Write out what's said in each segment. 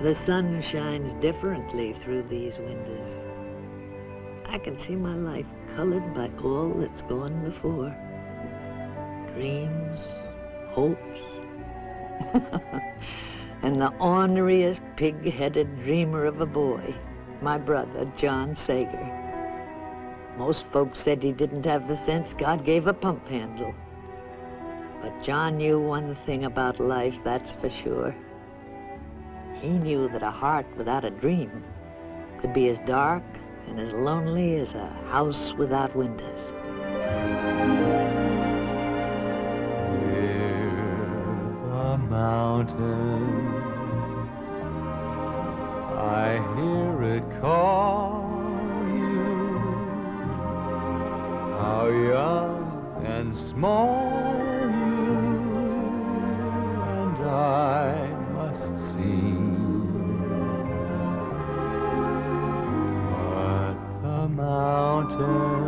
The sun shines differently through these windows. I can see my life colored by all that's gone before. Dreams, hopes, and the orneriest pig-headed dreamer of a boy, my brother, John Sager. Most folks said he didn't have the sense God gave a pump handle. But John knew one thing about life, that's for sure. He knew that a heart without a dream could be as dark and as lonely as a house without windows. Hear the mountain, I hear it call you. How young and small you and I must seem. But the mountain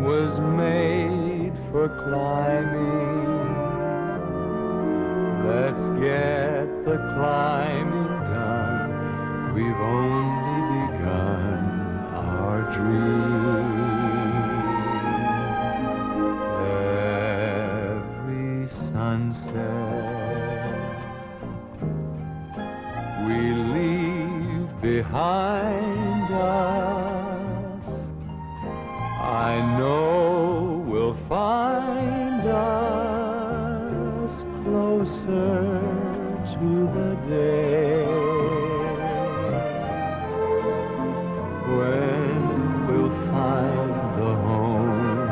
was made for climbing. Let's get the climbing done. We've only begun our dream. Every sunset we leave behind us, I know will find us closer to the day when we'll find the home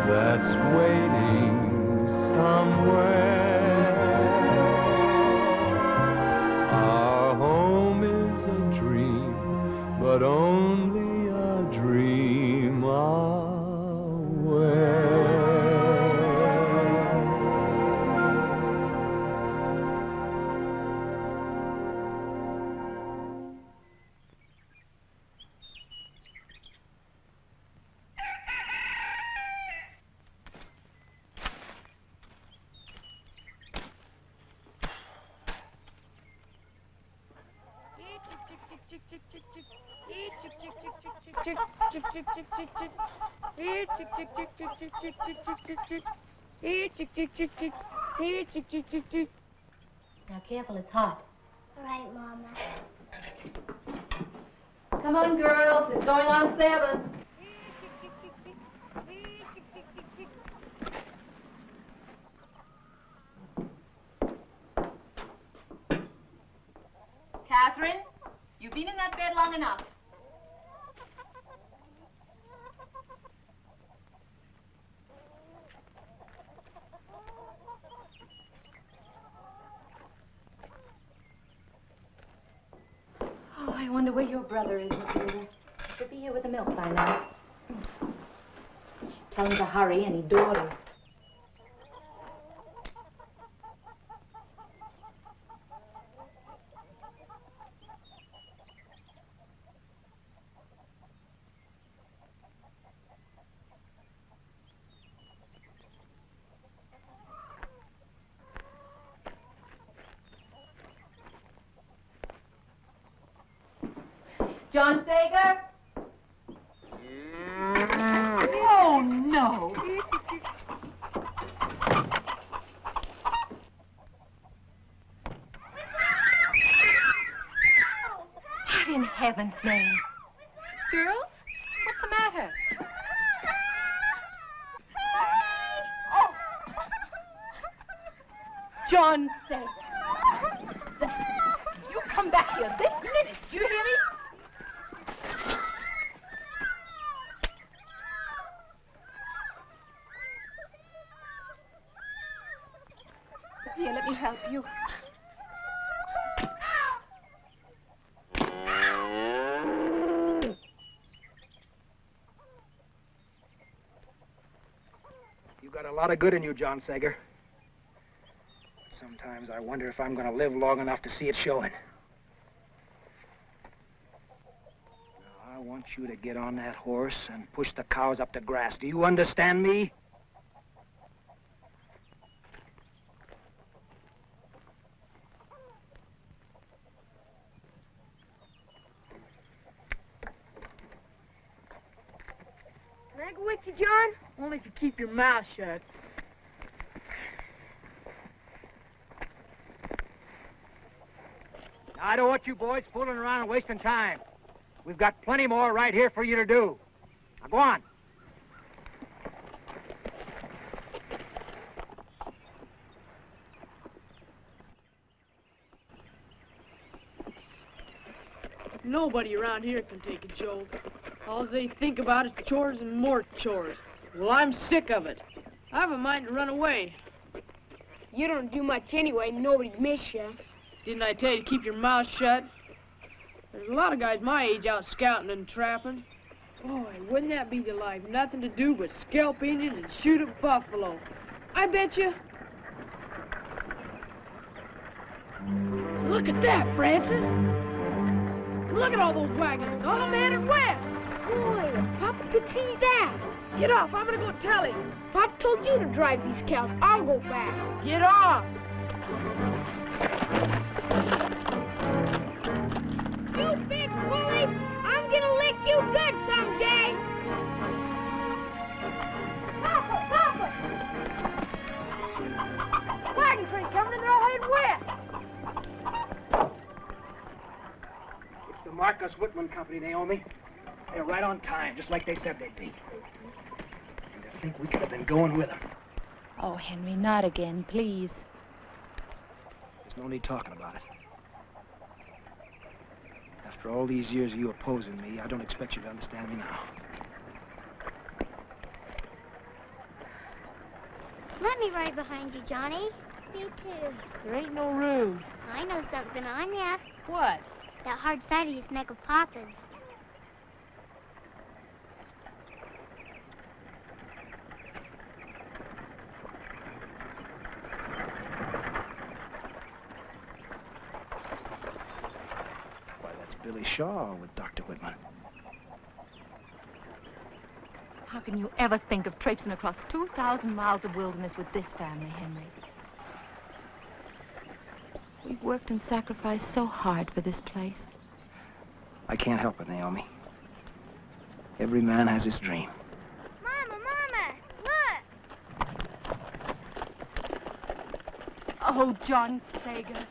that's waiting somewhere. Our home is a dream, but only a dream away. Now, careful, it's hot. All right, Mama. Come on, girls, it's going on 7. Catherine, you've been in that bed long enough. Oh, I wonder where your brother is, Matilda. He'll be here with the milk by now. Tell him to hurry, and he dawdles. John Sager? Oh, no. What in heaven's name? Girls, what's the matter? John Sager. You come back here this minute. Do you hear me? Here, let me help you. You got a lot of good in you, John Sager. Sometimes I wonder if I'm going to live long enough to see it showing. Now, I want you to get on that horse and push the cows up to grass. Do you understand me? let you, John? Only if you keep your mouth shut. I don't want you boys fooling around and wasting time. We've got plenty more right here for you to do. Now go on. Nobody around here can take a joke. All they think about is chores and more chores. Well, I'm sick of it. I have a mind to run away. You don't do much anyway. Nobody'd miss you. Didn't I tell you to keep your mouth shut? There's a lot of guys my age out scouting and trapping. Boy, wouldn't that be the life? Nothing to do but scalp Indians and shoot a buffalo. I bet you. Look at that, Francis. Look at all those wagons, all headed west. Boy, if Papa could see that. Get off, I'm gonna go tell him. Papa told you to drive these cows. I'll go back. Get off. You big bully! I'm gonna lick you good someday! Papa! Papa! Wagon train coming and they're all heading west! It's the Marcus Whitman Company, Naomi. They're right on time, just like they said they'd be. And to think we could have been going with them. Oh, Henry, not again, please. There's no need talking about it. After all these years of you opposing me, I don't expect you to understand me now. Let me right behind you, Johnny. Me too. There ain't no room. I know something on ya. What? That hard side of your neck of Papa's. Billy Shaw with Dr. Whitman. How can you ever think of traipsing across 2,000 miles of wilderness with this family, Henry? We've worked and sacrificed so hard for this place. I can't help it, Naomi. Every man has his dream. Mama, look! Oh, John Sager.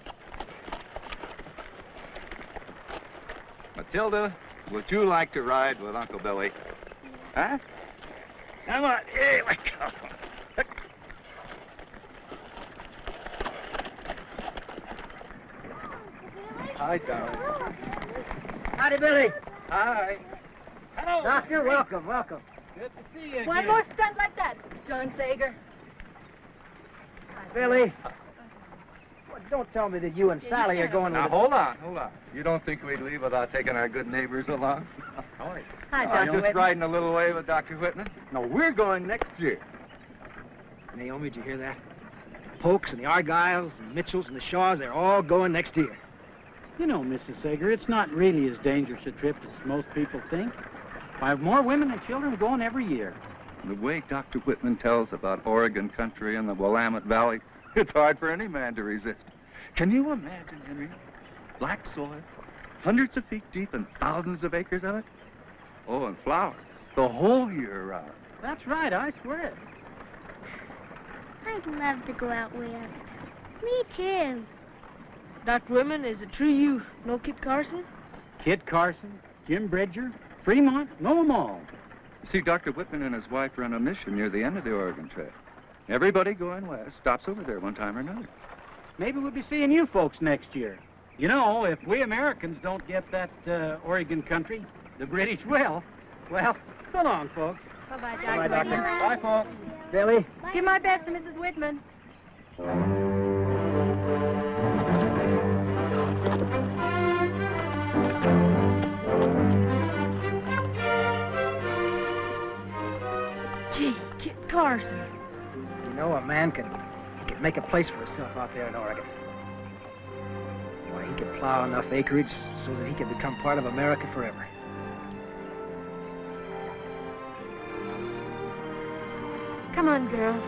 Matilda, would you like to ride with Uncle Billy? Huh? Come on, here we go. Hi, darling. Howdy, Billy. Hi. Hello. Doctor, welcome, welcome. Good to see you One more stunt like that, John Sager. Billy. Well, don't tell me that you and Sally are going Now, with hold on. You don't think we'd leave without taking our good neighbors along? Hi, Just riding a little way with Dr. Whitman? No, we're going next year. Naomi, did you hear that? The Polks and the Argyles and Mitchells and the Shaws, they're all going next year. You know, Mrs. Sager, it's not really as dangerous a trip as most people think. I have more women and children going every year. The way Dr. Whitman tells about Oregon country and the Willamette Valley, it's hard for any man to resist. Can you imagine, Henry? Black soil, hundreds of feet deep and thousands of acres of it? Oh, and flowers, the whole year around. That's right, I swear it. I'd love to go out west. Me too. Dr. Whitman, is it true you know Kit Carson? Kit Carson, Jim Bridger, Fremont, know them all. You see, Dr. Whitman and his wife run a mission near the end of the Oregon Trail. Everybody going west stops over there one time or another. Maybe we'll be seeing you folks next year. You know, if we Americans don't get that Oregon country, the British will. Well, so long, folks. Bye-bye, Dr. Bye, Doctor. Whitman. Bye, folks. Billy? Give my best to Mrs. Whitman. Gee, Kit Carson. You know, a man can make a place for himself out there in Oregon. Why, he can plow enough acreage so that he can become part of America forever. Come on, girls.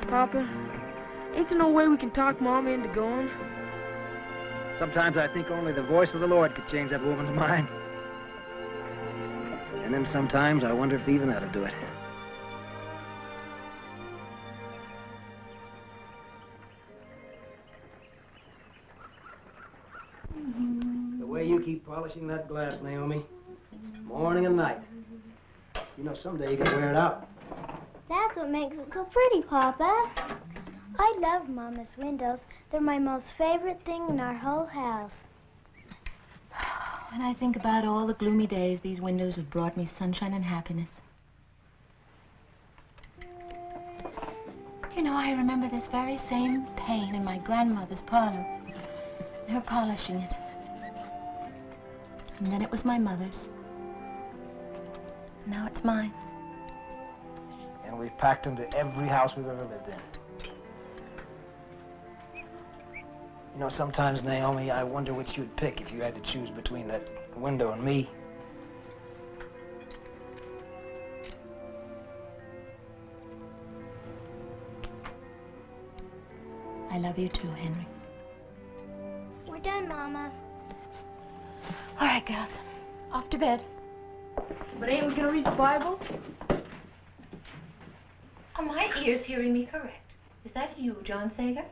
Papa, ain't there no way we can talk Mama into going? Sometimes I think only the voice of the Lord could change that woman's mind. And then sometimes I wonder if even that'll do it. The way you keep polishing that glass, Naomi, morning and night. You know, someday you can wear it out. That's what makes it so pretty, Papa. I love Mama's windows. They're my most favorite thing in our whole house. When I think about all the gloomy days these windows have brought me sunshine and happiness. You know, I remember this very same pane in my grandmother's parlor, her polishing it. And then it was my mother's. Now it's mine. And we've packed them to every house we've ever lived in. You know, sometimes, Naomi, I wonder which you'd pick if you had to choose between that window and me. I love you too, Henry. We're done, Mama. All right, girls. Off to bed. But ain't we gonna read the Bible? Are my ears hearing me correct? Is that you, John Sager?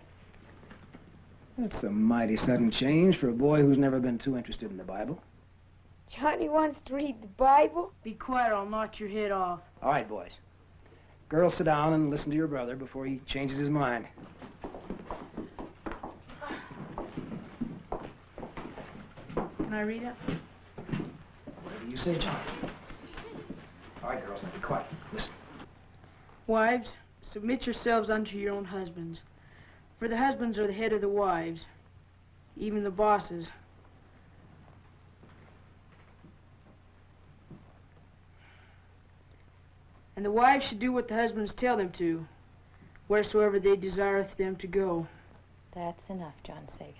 That's a mighty sudden change for a boy who's never been too interested in the Bible. Johnny wants to read the Bible? Be quiet, I'll knock your head off. All right, boys. Girls, sit down and listen to your brother before he changes his mind. Can I read it? Whatever you say, John. All right, girls, now be quiet. Listen. Wives, submit yourselves unto your own husbands. For the husbands are the head of the wives, even the bosses. And the wives should do what the husbands tell them to, wheresoever they desireth them to go. That's enough, John Sager.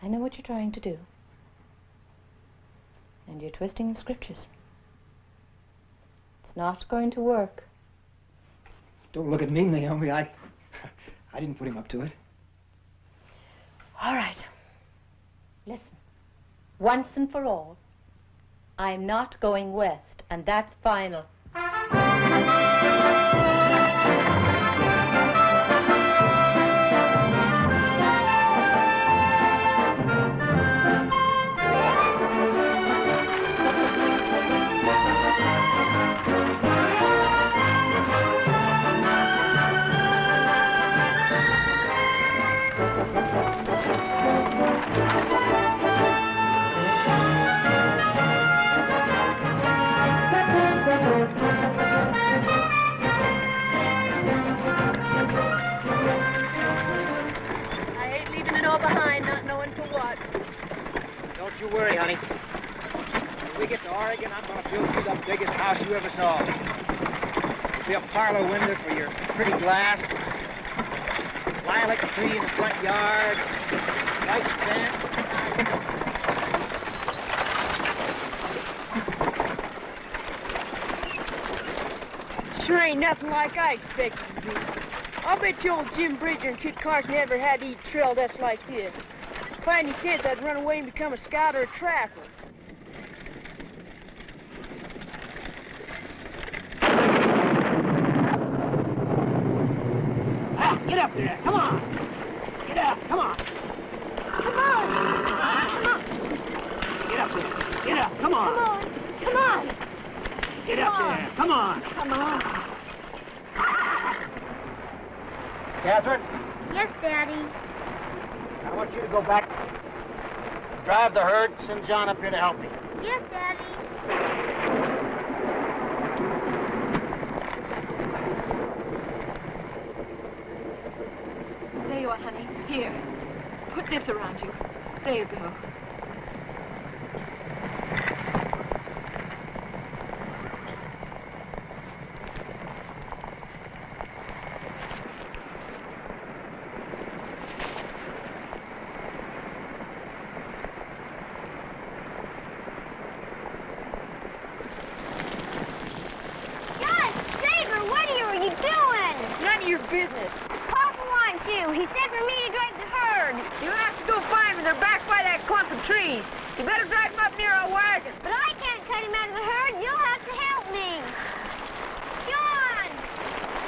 I know what you're trying to do. And you're twisting the scriptures. It's not going to work. Don't look at me, Naomi. I didn't put him up to it. All right. Listen. Once and for all, I'm not going west, and that's final. Behind, not knowing for what. Don't you worry, honey. When we get to Oregon, I'm going to build you the biggest house you ever saw. There'll be a parlor window for your pretty glass, lilac tree in the front yard, white fence. Sure ain't nothing like I expected to be. I'll bet you old Jim Bridger and Kit Carson never had to eat trail dust like this. If I had any sense, I'd run away and become a scout or a trapper. Ah, get up there, come on! Get up, come on! Come on! Come on! Get up there, get up, come on! Come on! Come on! Get up there, come on! Come on! Catherine, Yes, Daddy. I want you to go back, drive the herd, send John up here to help me. Yes, Daddy. There you are, honey. Here. Put this around you. There you go. John Sager, what are you doing? None of your business. Papa wants to? He said for me to drive the herd. You'll have to go find them. They're back by that clump of trees. You better drive them up near our wagon. But I can't cut him out of the herd. You'll have to help me. John!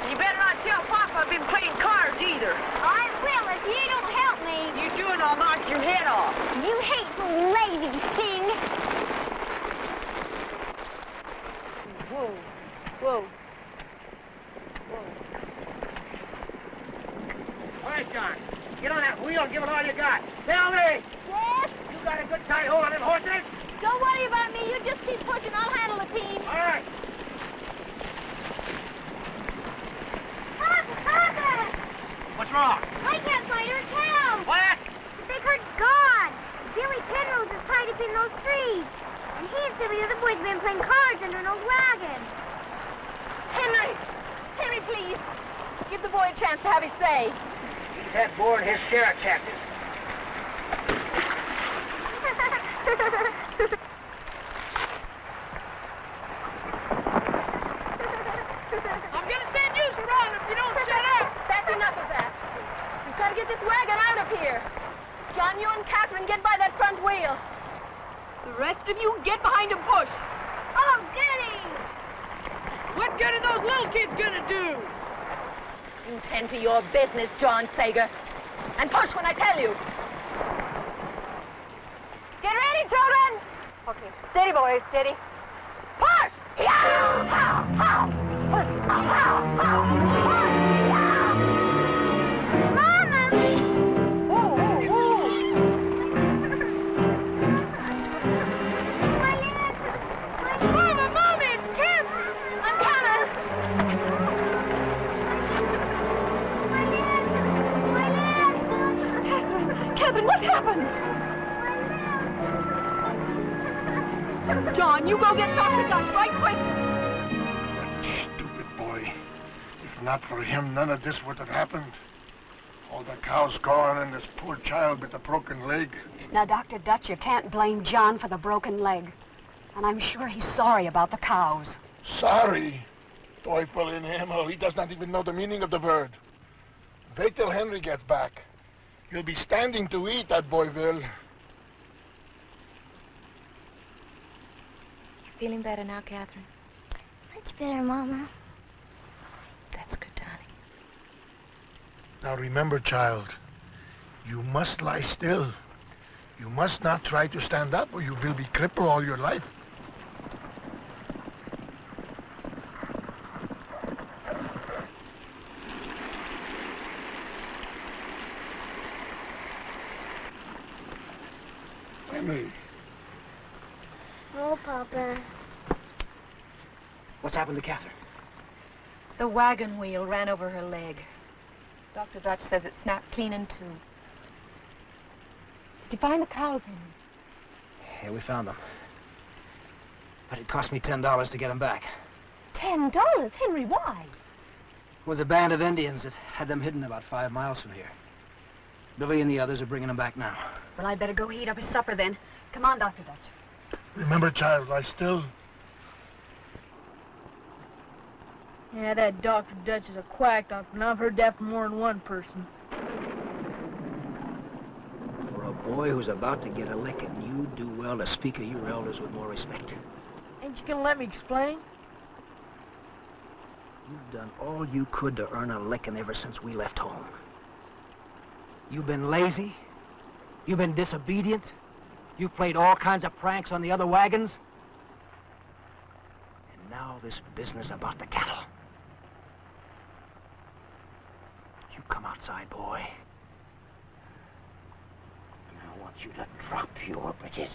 You better not tell Papa I've been playing cards either. I will if you don't help me. You do and I'll knock your head off. You hateful, lazy thing. Whoa. Whoa. All right, John. Get on that wheel and give it all you got. Tell me. Yes? You got a good tight hold on them horses? Don't worry about me. You just keep pushing. I'll handle the team. All right. Papa! What's wrong? I can't find our cow. What? The big herd's gone. Billy Penrose is tied up in those trees. And he and some of the other boys have been playing cards under an old wagon. Henry! Henry, please. Give the boy a chance to have his say. He's had more than his share of chances. I'm gonna send you around if you don't shut up. That's enough of that. We've got to get this wagon out of here. John, you and Catherine get by that front wheel. The rest of you get behind and push. Oh, goody! What good are those little kids gonna do? You tend to your business, John Sager. And push when I tell you. Get ready, children! Okay, steady, boys, steady. Push! Mama! Whoa, whoa, whoa. My legs! Mama, Mommy, it's Kim! I'm coming. Catherine, what happened? John, you go get Dr. Duck right quick. That stupid boy. If not for him, none of this would have happened. All the cows gone and this poor child with a broken leg. Now, Dr. Dutch, you can't blame John for the broken leg. And I'm sure he's sorry about the cows. Sorry? Teufel in Himmel, he does not even know the meaning of the word. Wait till Henry gets back. He'll be standing to eat, that boy will. Feeling better now, Catherine? Much better, Mama. That's good, darling. Now remember, child, you must lie still. You must not try to stand up or you will be crippled all your life. Henry. Oh, Papa. What's happened to Catherine? The wagon wheel ran over her leg. Dr. Dutch says it snapped clean in two. Did you find the cows, Henry? Yeah, we found them. But it cost me $10 to get them back. $10? Henry, why? It was a band of Indians that had them hidden about 5 miles from here. Billy and the others are bringing them back now. Well, I'd better go heat up his supper then. Come on, Dr. Dutch. Remember, child, lie still. Yeah, that Dr. Dutch is a quack doctor, and I've heard that from more than one person. For a boy who's about to get a licking, you do well to speak of your elders with more respect. Ain't you gonna let me explain? You've done all you could to earn a licking ever since we left home. You've been lazy. You've been disobedient. You've played all kinds of pranks on the other wagons. And now this business about the cattle. You come outside, boy. And I want you to drop your britches.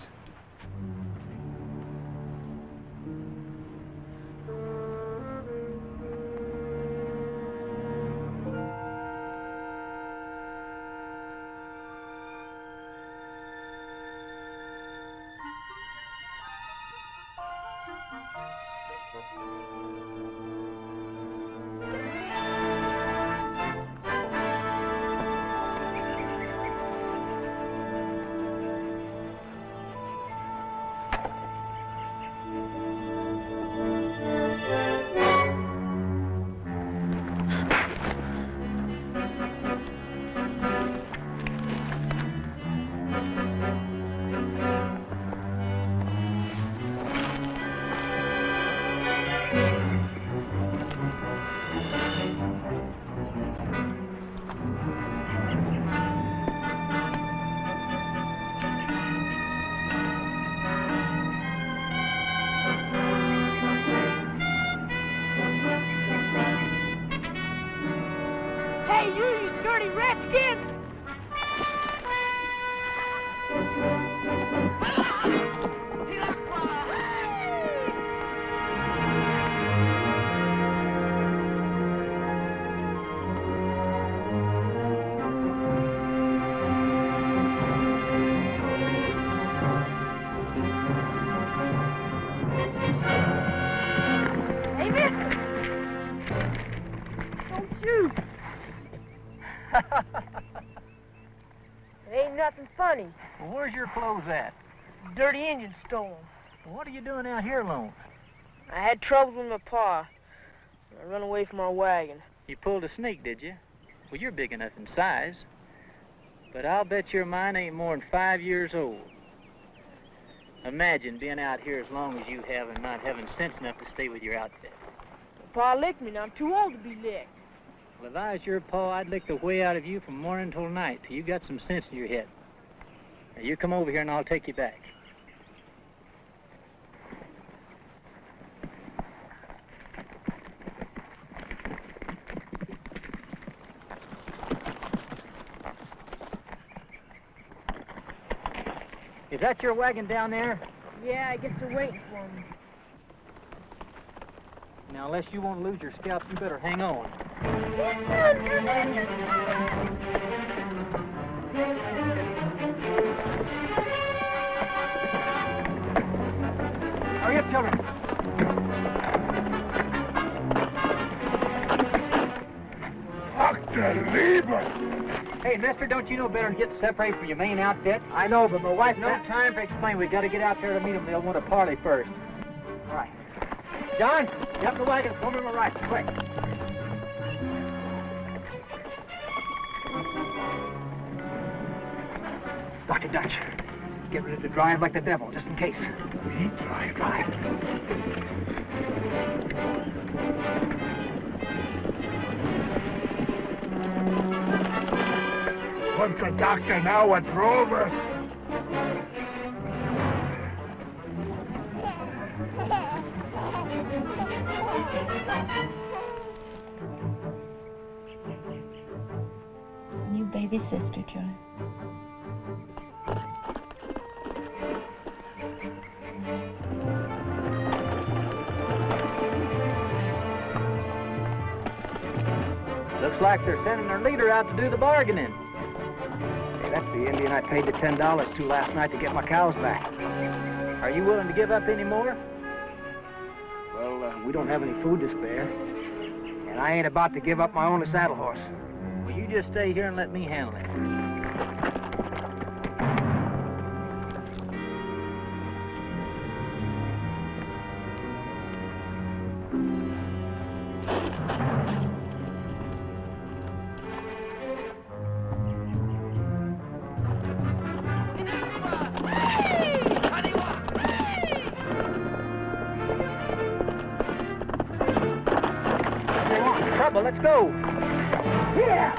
Hey, you dirty redskin! It ain't nothing funny. Well, where's your clothes at? Dirty Indian stole them. Well, what are you doing out here alone? I had troubles with my pa. I run away from our wagon. You pulled a sneak, did you? Well, you're big enough in size. But I'll bet your mine ain't more than 5 years old. Imagine being out here as long as you have and not having sense enough to stay with your outfit. Pa licked me, and I'm too old to be licked. Well, if I was your pa, I'd lick the way out of you from morning till night till you got some sense in your head. Now, you come over here and I'll take you back. Is that your wagon down there? Yeah, I guess they're waiting for me. Now, unless you want to lose your scalp, you better hang on. Hurry up, children. Dr. Lieber! Hey, mister, don't you know better than get separated from your main outfit? I know, but my wife... No time for explain. We've got to get out there to meet them. They'll want to parley first. All right. John, get up the wagon. Come to my right, quick. Dr. Dutch, get ready to drive like the devil, just in case. Me drive? What's the doctor now, a drover? New baby sister, John. Looks like they're sending their leader out to do the bargaining. Hey, that's the Indian I paid the $10 to last night to get my cows back. Are you willing to give up any more? Well, we don't have any food to spare. And I ain't about to give up my only saddle horse. Well, you just stay here and let me handle it. Let's go. Yeah.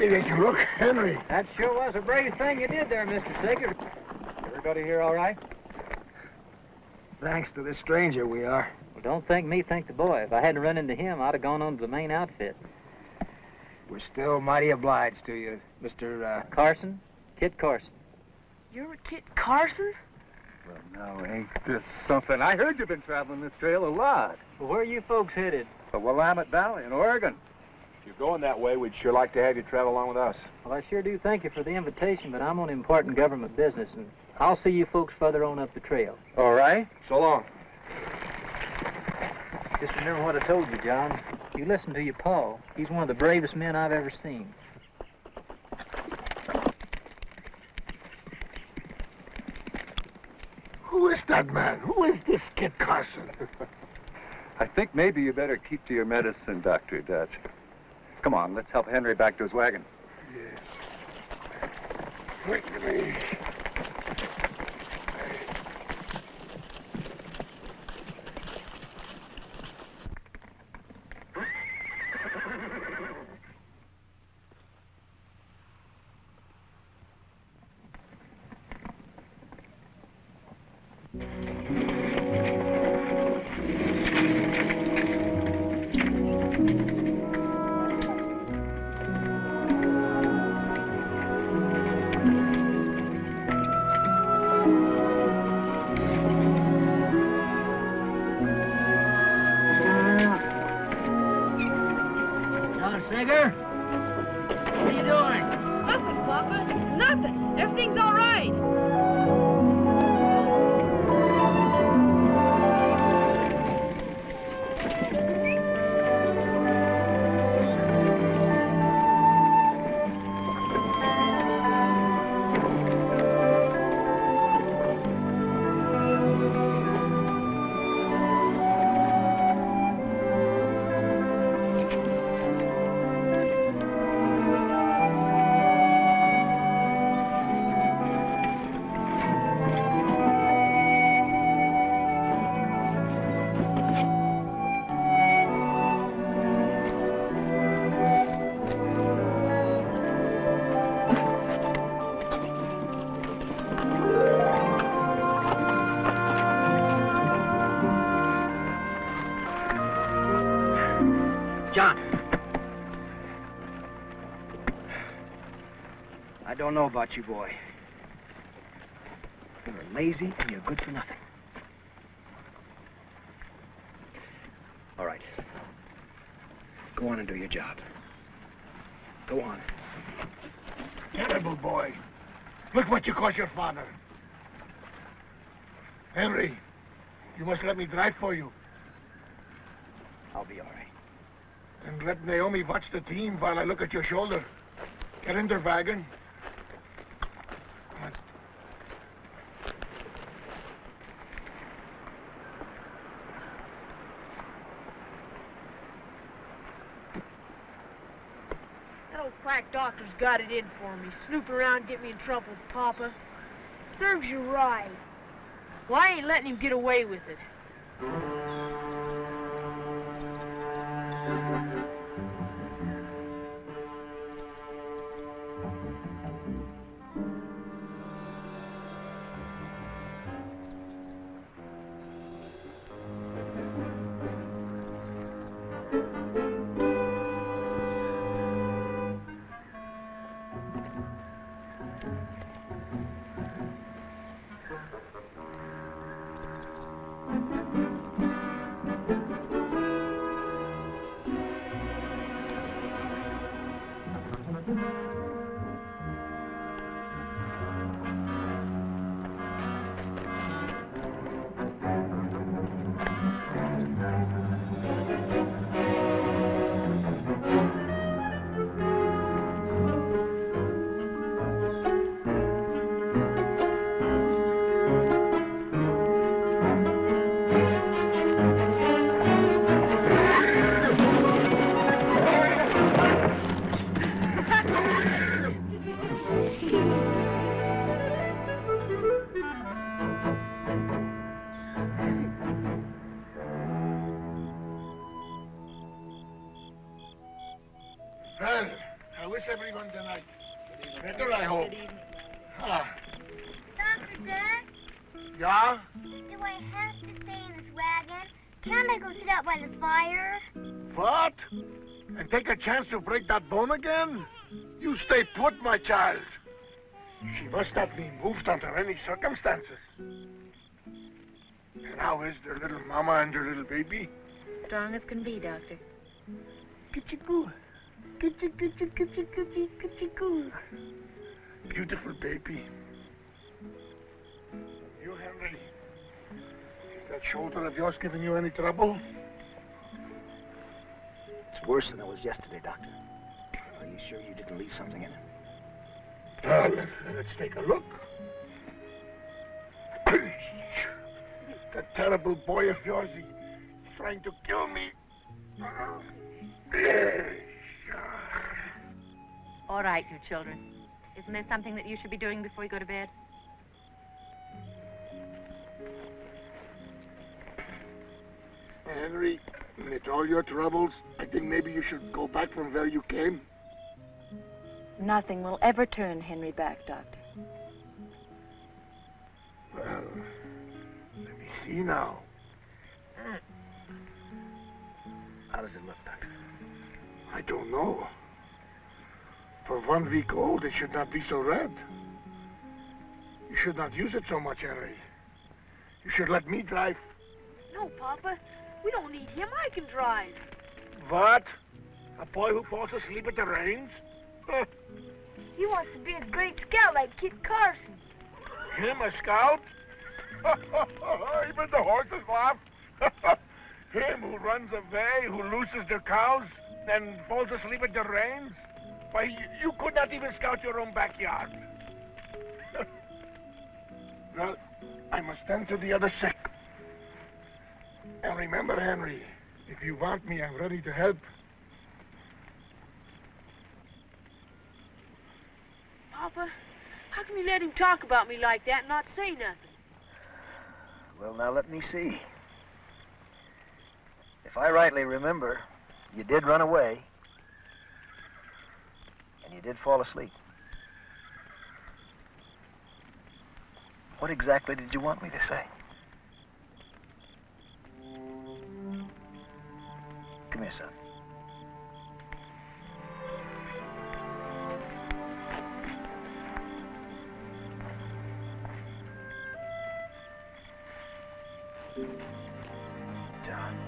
pretty that you look, Henry. That sure was a brave thing you did there, Mr. Sager. Everybody here all right? Thanks to this stranger, we are. Well, don't thank me, thank the boy. If I hadn't run into him, I'd have gone on to the main outfit. We're still mighty obliged to you, Mr. Carson, Kit Carson. You're a Kit Carson? Well, now, ain't this something? I heard you've been traveling this trail a lot. Well, where are you folks headed? The Willamette Valley in Oregon. If you're going that way, we'd sure like to have you travel along with us. Well, I sure do thank you for the invitation, but I'm on important government business, and I'll see you folks further on up the trail. All right. So long. Just remember what I told you, John. You listen to your pa. He's one of the bravest men I've ever seen. Who is that man? Who is this Kit Carson? I think maybe you better keep to your medicine, Dr. Dutch. Come on, let's help Henry back to his wagon. Yes. Quickly. Sager? What are you doing? Nothing, Papa. Nothing. Everything's all right. John. I don't know about you, boy. You're lazy and you're good for nothing. All right. Go on and do your job. Go on. Terrible boy. Look what you caused your father. Henry, you must let me drive for you. I'll be all right. And let Naomi watch the team while I look at your shoulder. Get in their wagon. That old quack doctor's got it in for me. Snoop around, get me in trouble with Papa. Serves you right. Well, I ain't letting him get away with it. is everyone tonight? Better, I hope. Ah. Dr. Dad? Yeah? Do I have to stay in this wagon? Can't I go sit out by the fire? What? And take a chance to break that bone again? You stay put, my child. She must not be moved under any circumstances. And how is their little mama and their little baby? Strong as can be, Doctor. Kitty-goo. Kitty-goo. Beautiful baby. You, Henry, is that shoulder of yours giving you any trouble? It's worse than it was yesterday, Doctor. Are you sure you didn't leave something in it? Let's take a look. That terrible boy of yours, he's trying to kill me. All right, you children. Isn't there something that you should be doing before you go to bed? Henry, amid all your troubles, I think maybe you should go back from where you came. Nothing will ever turn Henry back, Doctor. Well, let me see now. How does it look, Doctor? I don't know. For 1 week old, it should not be so red. You should not use it so much, Henry. You should let me drive. No, Papa. We don't need him. I can drive. What? A boy who falls asleep at the reins? He wants to be a great scout like Kit Carson. Him, a scout? Even the horses laugh. Him who runs away, who loses their cows, and falls asleep at the reins? Why, you could not even scout your own backyard. Well, I must tend to the other sick. And remember, Henry, if you want me, I'm ready to help. Papa, how can you let him talk about me like that and not say nothing? Well, now let me see. If I rightly remember, you did run away. And you did fall asleep. What exactly did you want me to say? Come here, son. John,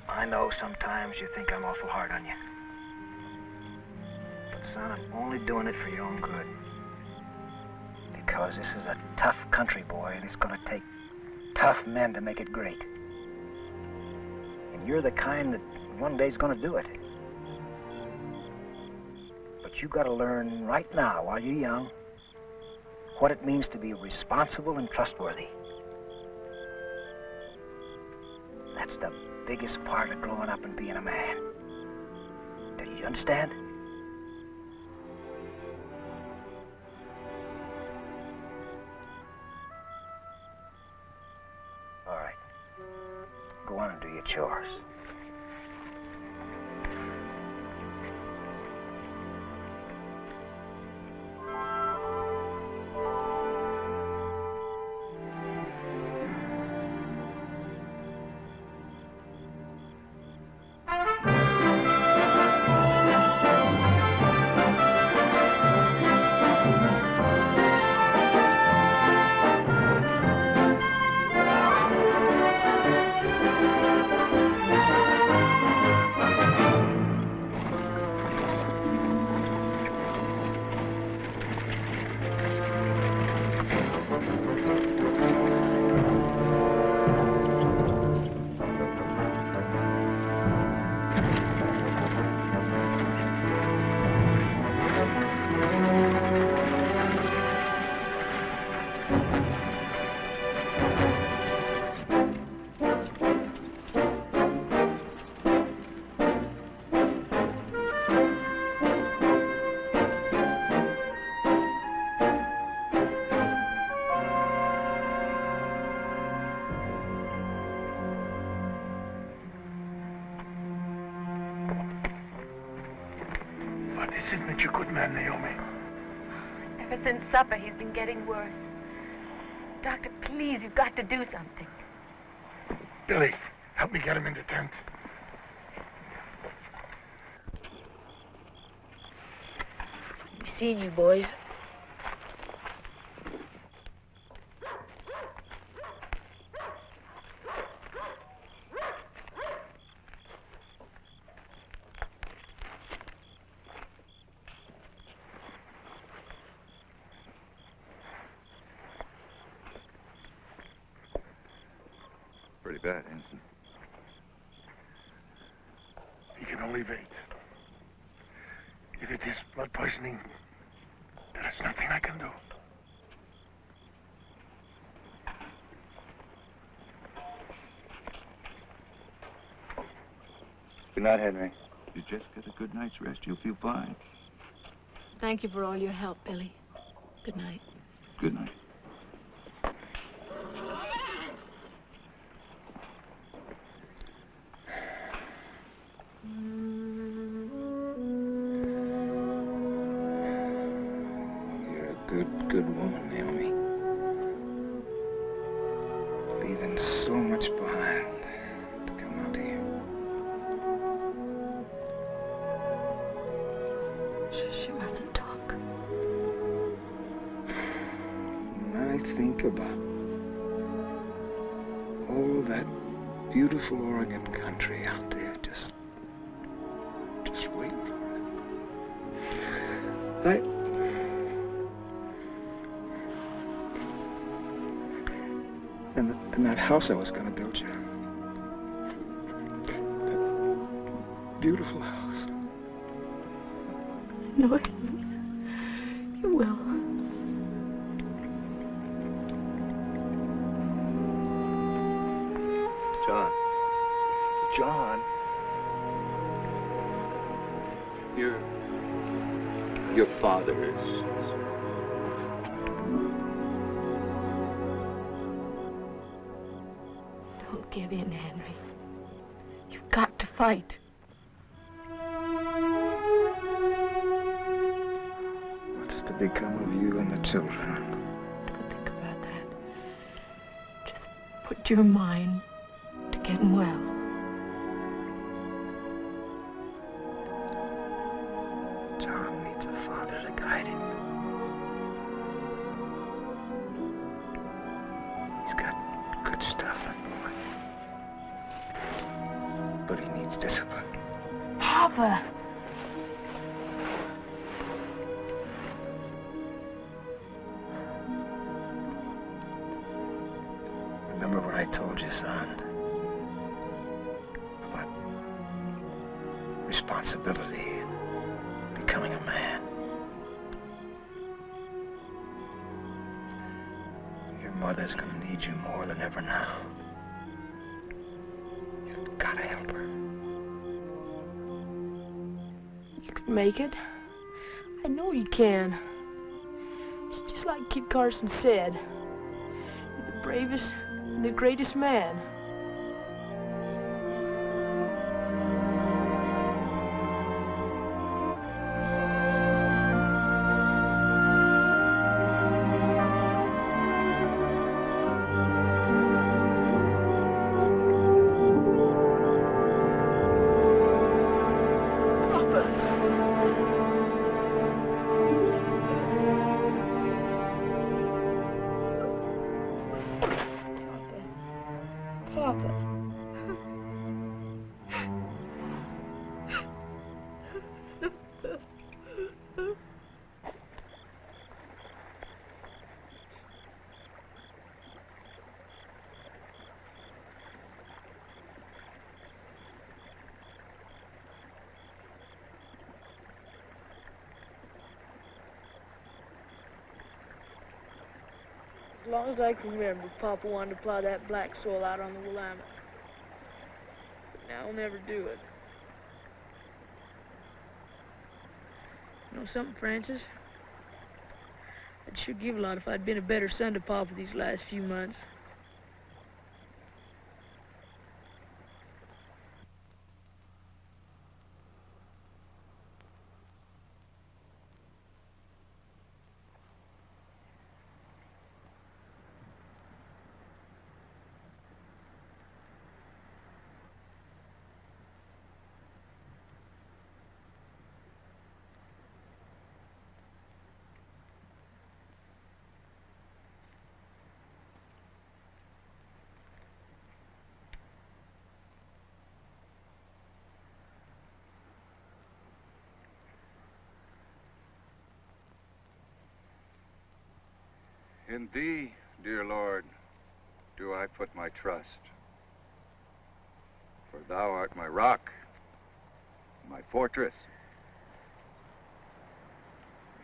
I know sometimes you think I'm awful hard on you. But, son, I'm only doing it for your own good. Because this is a tough country, boy, and it's going to take tough men to make it great. And you're the kind that one day's going to do it. But you got to learn right now, while you're young, what it means to be responsible and trustworthy. That's the biggest part of growing up and being a man. Do you understand? All right. Go on and do your chores. isn't it, you good man, Naomi? Ever since supper, he's been getting worse. Doctor, please, you've got to do something. Billy, help me get him in the tent. We've seen you, boys. Pretty bad, Ensign. He can only wait. If it is blood poisoning, there is nothing I can do. Good night, Henry. You just get a good night's rest, you'll feel fine. Thank you for all your help, Billy. Good night. Good night. Good woman, Naomi. Leaving so much behind to come out here. She mustn't talk. When I think about all that beautiful Oregon country out there, just waiting for us. And that house I was going to build you. That beautiful house. No, you will. John. Your father is... Don't give in, Henry. You've got to fight. What's to become of you and the children? Don't think about that. Just put your mind to getting well. John needs a father to guide him. He's got good stuff, that boy. But he needs discipline. Papa! Remember what I told you, son? About responsibility and becoming a man. Your mother's gonna need you more than ever now. You've gotta help her. You can make it. I know you can. It's just like Kit Carson said. You're the bravest and the greatest man. As long as I can remember, Papa wanted to plow that black soil out on the Willamette. But now he'll never do it. You know something, Francis? I'd sure give a lot if I'd been a better son to Papa these last few months. In thee, dear Lord, do I put my trust. For thou art my rock, my fortress.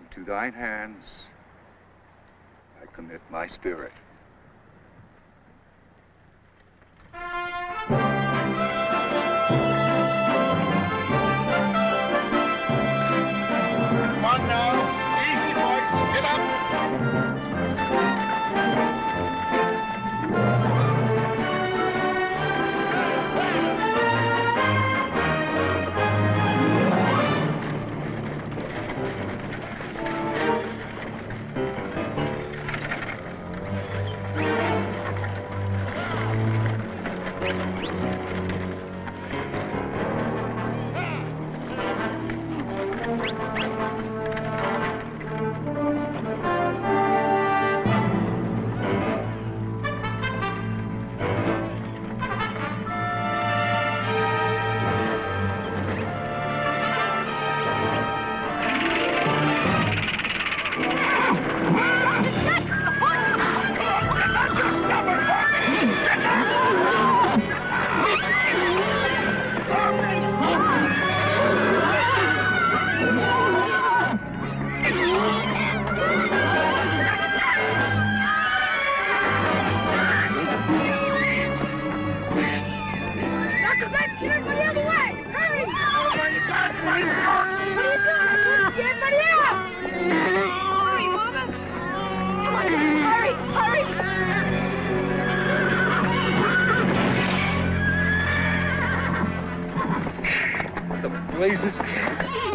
Into thine hands I commit my spirit. Come on now. Easy, boys. Get up.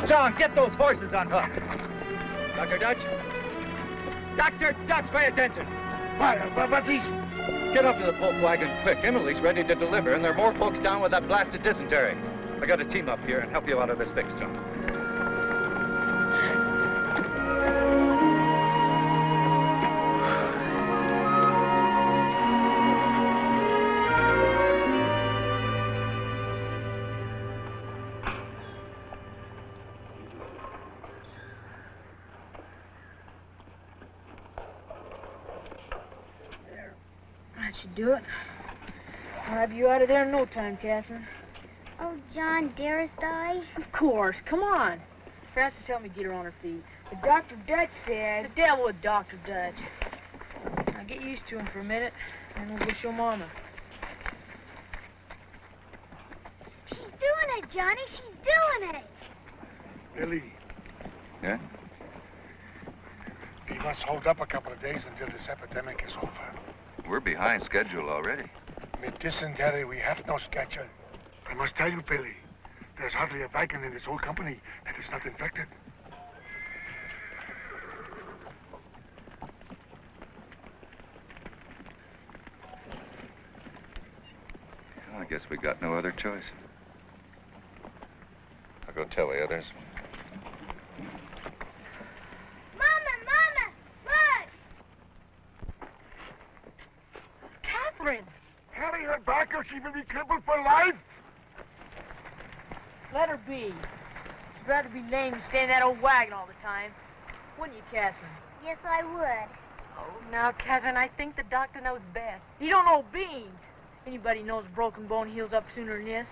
John, get those horses unhooked. Dr. Dutch? Dr. Dutch, pay attention. What's these? Get up to the pulp wagon quick. Emily's ready to deliver, and there are more folks down with that blasted dysentery. I got a team up here and help you out of this fix, John. That should do it. I'll have you out of there in no time, Catherine. Oh, John, dearest I. Of course. Come on. Frances, help me get her on her feet. But Dr. Dutch said... The devil with Dr. Dutch. Now get used to him for a minute, and we'll go show Mama. She's doing it, Johnny. She's doing it. Billy. Yeah? We must hold up a couple of days until this epidemic is over. We're behind schedule already. With dysentery, we have no schedule. I must tell you, Billy, there's hardly a wagon in this whole company that is not infected. I guess we got no other choice. I'll go tell the others. Carry her back or she will be crippled for life. Let her be. She'd rather be lame than stay in that old wagon all the time. Wouldn't you, Catherine? Yes, I would. Oh, now, Catherine, I think the doctor knows best. You don't know beans. Anybody knows a broken bone heals up sooner than this.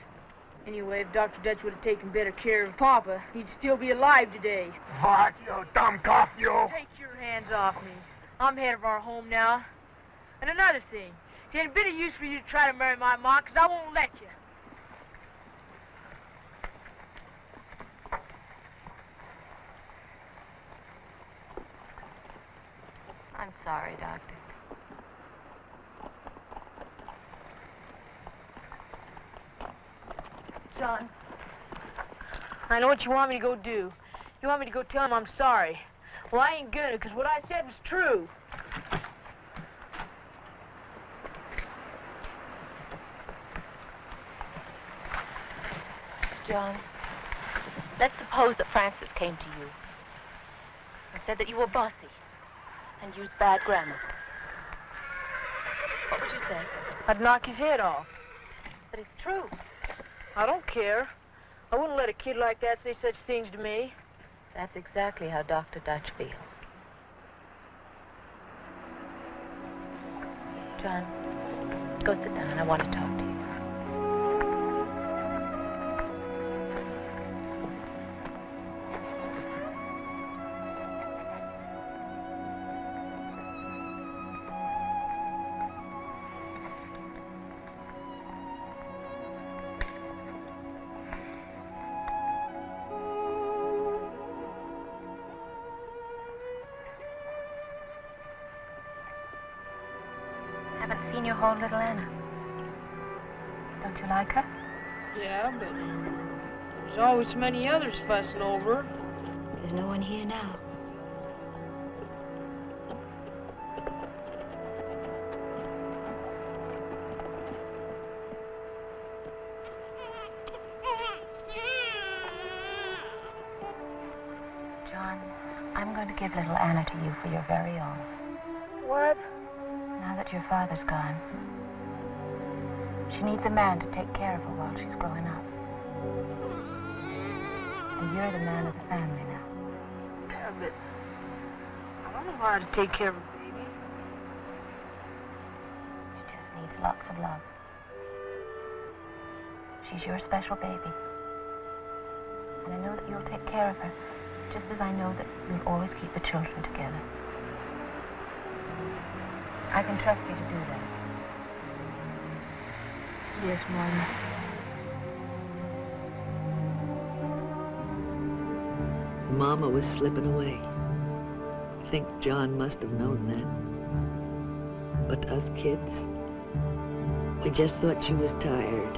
Anyway, if Dr. Dutch would have taken better care of Papa, he'd still be alive today. What, you dumb cough, you? Take your hands off me. I'm head of our home now. And another thing. It ain't a bit of use for you to try to marry my ma, 'cause I won't let you. I'm sorry, Doctor. John, I know what you want me to go do. You want me to go tell him I'm sorry. Well, I ain't gonna, 'cause what I said was true. John, let's suppose that Frances came to you and said that you were bossy and used bad grammar. What would you say? I'd knock his head off. But it's true. I don't care. I wouldn't let a kid like that say such things to me. That's exactly how Dr. Dutch feels. John, go sit down. I want to talk to you. Seen your whole little Anna. Don't you like her? Yeah, but there's always many others fussing over her. There's no one here now. John, I'm going to give little Anna to you for your very own. What? Now that your father's gone, she needs a man to take care of her while she's growing up. And you're the man of the family now. Yeah, but I don't know how to take care of a baby. She just needs lots of love. She's your special baby. And I know that you'll take care of her, just as I know that you'll always keep the children together. I can trust you to do that. Yes, Mama. Mama was slipping away. I think John must have known that. But us kids, we just thought she was tired.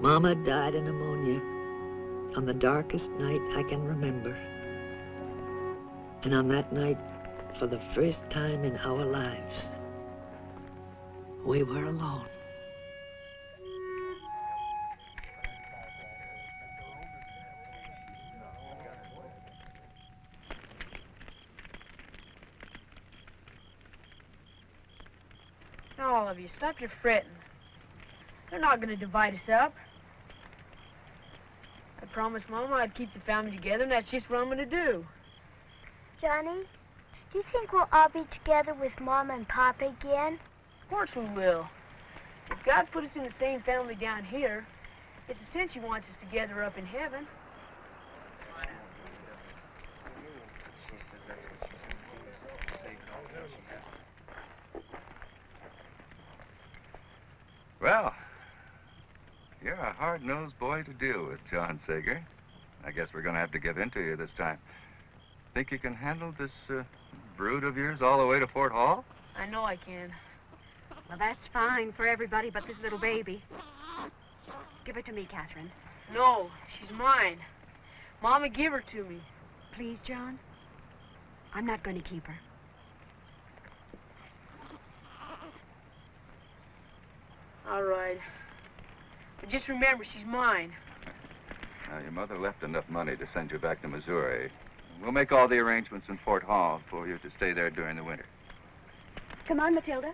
Mama died of pneumonia on the darkest night I can remember. And on that night, for the first time in our lives, we were alone. Now, all of you, stop your fretting. They're not going to divide us up. I promised Mama I'd keep the family together, and that's just what I'm going to do. Johnny, do you think we'll all be together with Mama and Papa again? Of course we will. If God put us in the same family down here, it's a cinch He wants us together up in heaven. Well, you're a hard-nosed boy to deal with, John Sager. I guess we're going to have to give in to you this time. Think you can handle this brood of yours all the way to Fort Hall? I know I can. Well, that's fine for everybody but this little baby. Give her to me, Catherine. No, she's mine. Mama, give her to me. Please, John. I'm not going to keep her. All right. But just remember, she's mine. Now, your mother left enough money to send you back to Missouri. We'll make all the arrangements in Fort Hall for you to stay there during the winter. Come on, Matilda.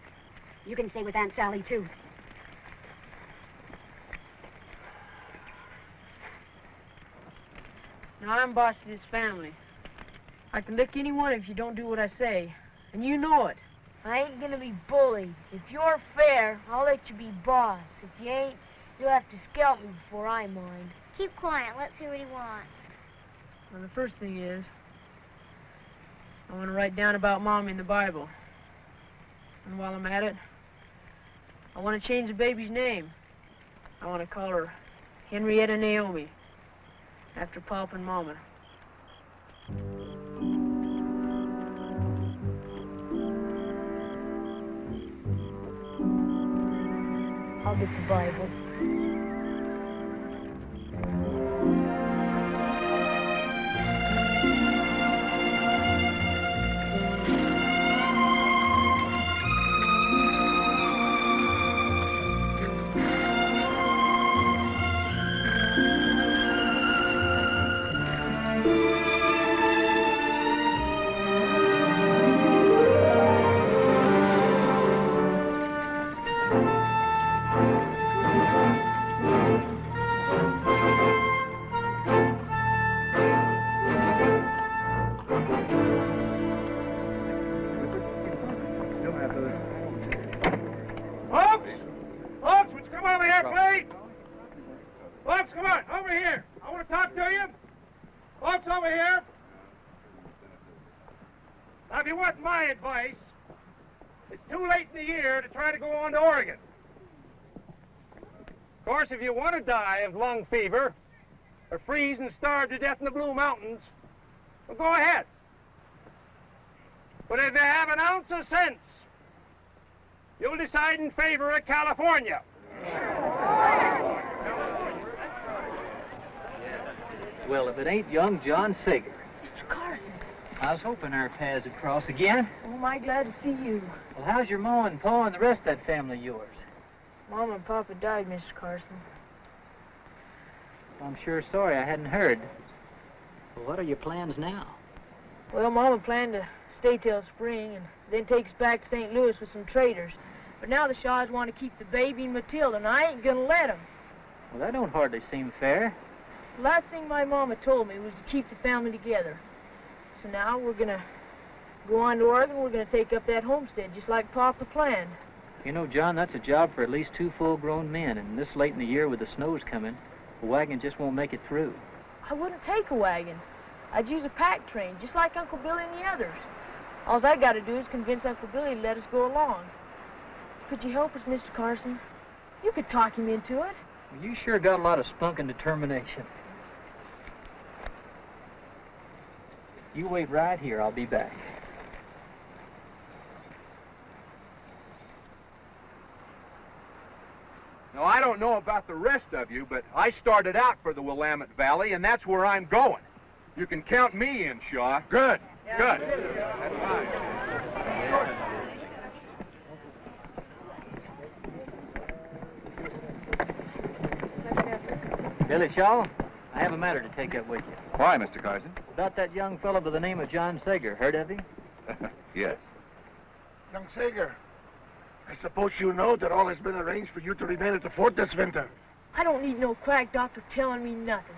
You can stay with Aunt Sally, too. Now, I'm boss of this family. I can lick anyone if you don't do what I say. And you know it. I ain't gonna be bullied. If you're fair, I'll let you be boss. If you ain't, you'll have to scalp me before I mind. Keep quiet. Let's see what he wants. Well, the first thing is, I want to write down about Mom in the Bible. And while I'm at it, I want to change the baby's name. I want to call her Henrietta Naomi, after Pop and Mama. I'll get the Bible. Folks over here. Now, if you want my advice, it's too late in the year to try to go on to Oregon. Of course, if you want to die of lung fever or freeze and starve to death in the Blue Mountains, well, go ahead. But if you have an ounce of sense, you'll decide in favor of California. Well, if it ain't young John Sager. Mr. Carson. I was hoping our paths would cross again. Oh, my, glad to see you. Well, how's your ma and pa and the rest of that family of yours? Mama and Papa died, Mr. Carson. I'm sure sorry I hadn't heard. Well, what are your plans now? Well, Mama planned to stay till spring and then take us back to St. Louis with some traders. But now the Shaws want to keep the baby and Matilda, and I ain't gonna let them. Well, that don't hardly seem fair. The last thing my Mama told me was to keep the family together. So now we're gonna go on to Oregon. We're gonna take up that homestead just like Papa planned. You know, John, that's a job for at least 2 full-grown men, and this late in the year with the snows coming, a wagon just won't make it through. I wouldn't take a wagon. I'd use a pack train, just like Uncle Billy and the others. All I gotta do is convince Uncle Billy to let us go along. Could you help us, Mr. Carson? You could talk him into it. Well, you sure got a lot of spunk and determination. You wait right here. I'll be back. Now, I don't know about the rest of you, but I started out for the Willamette Valley, and that's where I'm going. You can count me in, Shaw. Good, good. That's fine. Billy Shaw, I have a matter to take up with you. Why, Mr. Carson? It's about that young fellow by the name of John Sager. Heard of him? Yes. Young Sager, I suppose you know that all has been arranged for you to remain at the fort this winter. I don't need no quack doctor telling me nothing.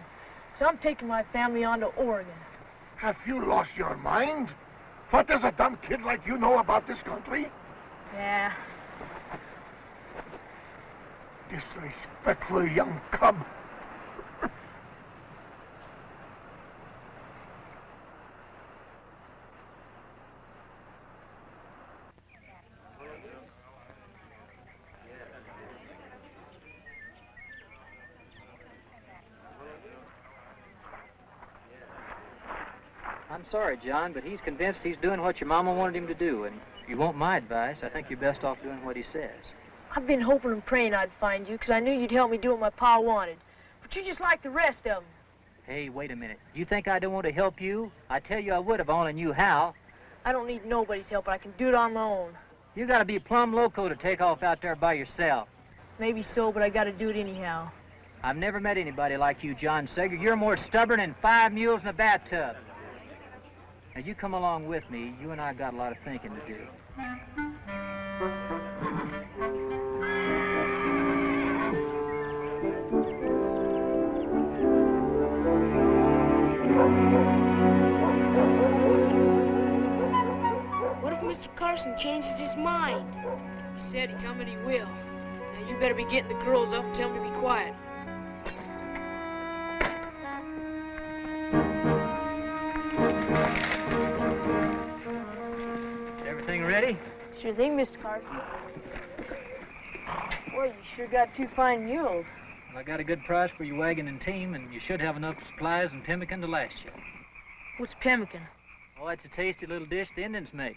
So I'm taking my family on to Oregon. Have you lost your mind? What does a dumb kid like you know about this country? Yeah. Disrespectful young cub. I'm sorry, John, but he's convinced he's doing what your mama wanted him to do, and if you want my advice, I think you're best off doing what he says. I've been hoping and praying I'd find you, because I knew you'd help me do what my pa wanted. But you're just like the rest of them. Hey, wait a minute. You think I don't want to help you? I tell you I would if I only knew how. I don't need nobody's help, but I can do it on my own. You gotta be plumb loco to take off out there by yourself. Maybe so, but I gotta do it anyhow. I've never met anybody like you, John Sager. You're more stubborn than 5 mules in a bathtub. Now, you come along with me. You and I got a lot of thinking to do. What if Mr. Carson changes his mind? He said he'd come and he will. Now, you better be getting the girls up and tell them to be quiet. Everything ready? Sure thing, Mr. Carson. Boy, you sure got 2 fine mules. Well, I got a good price for your wagon and team, and you should have enough supplies and pemmican to last you. What's pemmican? Oh, it's a tasty little dish the Indians make.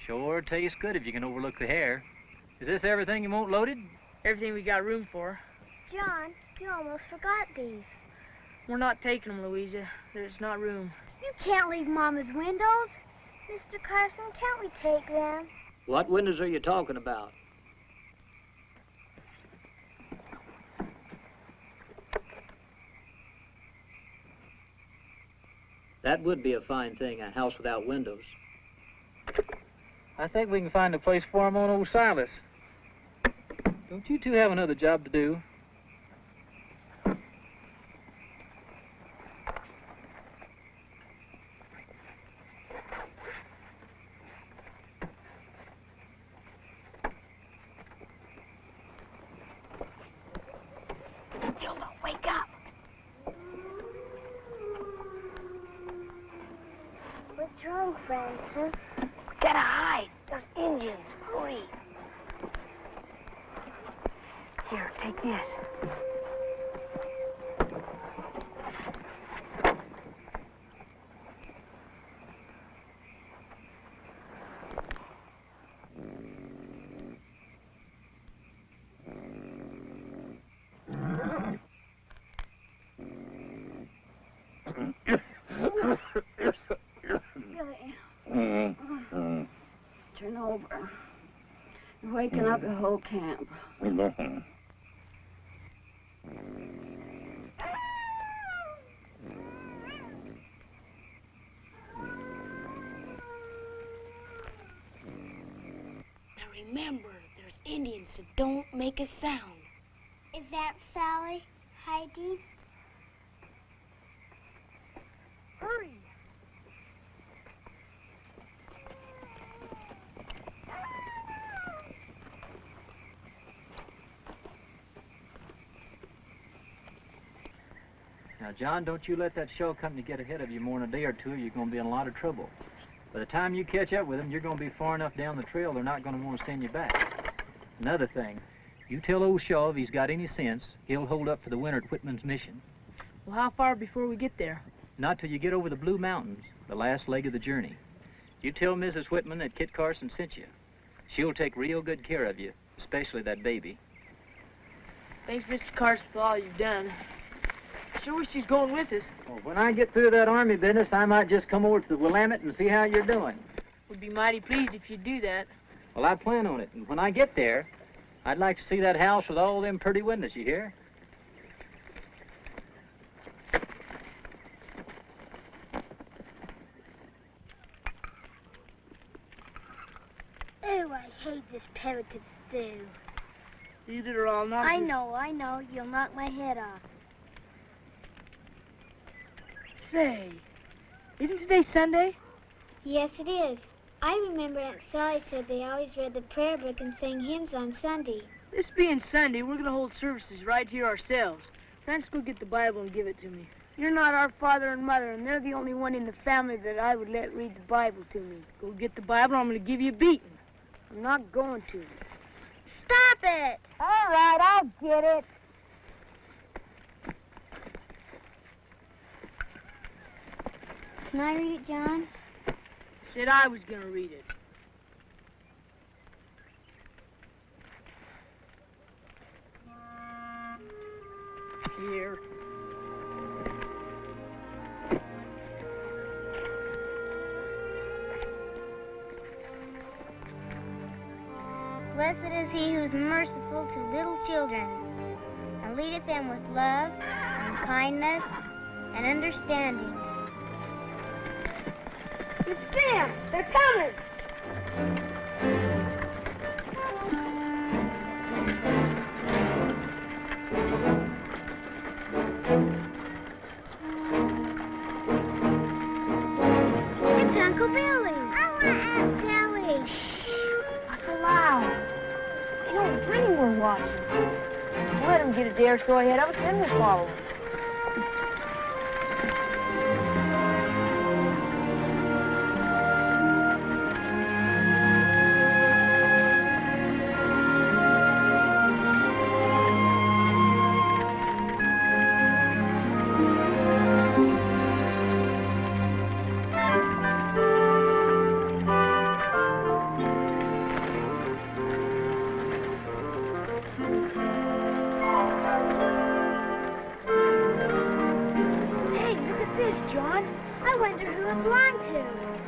Sure tastes good if you can overlook the hair. Is this everything you want loaded? Everything we got room for. John, you almost forgot these. We're not taking them, Louisa. There's not room. You can't leave Mama's windows. Mr. Carson, can't we take them? What windows are you talking about? That would be a fine thing, a house without windows. I think we can find a place for him on old Silas. Don't you two have another job to do? Hilda, wake up. wrong, Francis? Gotta hide. Those Indians. Hurry. Here, take this. Turn over. You're waking up the whole camp. Now remember, there's Indians, so don't make a sound. Is that Sally hiding? Hurry. Now, John, don't you let that show company get ahead of you more in a day or two, or you're going to be in a lot of trouble. By the time you catch up with them, you're going to be far enough down the trail, they're not going to want to send you back. Another thing, you tell old Shaw if he's got any sense, he'll hold up for the winter at Whitman's mission. Well, how far before we get there? Not till you get over the Blue Mountains, the last leg of the journey. You tell Mrs. Whitman that Kit Carson sent you. She'll take real good care of you, especially that baby. Thanks, Mr. Carson, for all you've done. Sure wish she's going with us. Well, when I get through that army business, I might just come over to the Willamette and see how you're doing. We'd be mighty pleased if you'd do that. Well, I plan on it, and when I get there, I'd like to see that house with all them pretty windows, you hear? Oh, I hate this pelican stew. Eat it or I'll knock I you. know. You'll knock my head off. Say, isn't today Sunday? Yes, it is. I remember Aunt Sally said they always read the prayer book and sang hymns on Sunday. This being Sunday, we're going to hold services right here ourselves. Francis, go get the Bible and give it to me. You're not our father and mother, and they're the only one in the family that I would let read the Bible to me. Go get the Bible, I'm going to give you a beating. I'm not going to. Stop it! All right, I'll get it. Can I read it, John? Said I was going to read it. Here. Blessed is he who is merciful to little children, and leadeth them with love and kindness and understanding. It's them! They're coming! It's Uncle Billy. I want Aunt Sally. Shh! Not so loud. They don't think we're watching. Let them get a day or so ahead of us, then we'll follow them.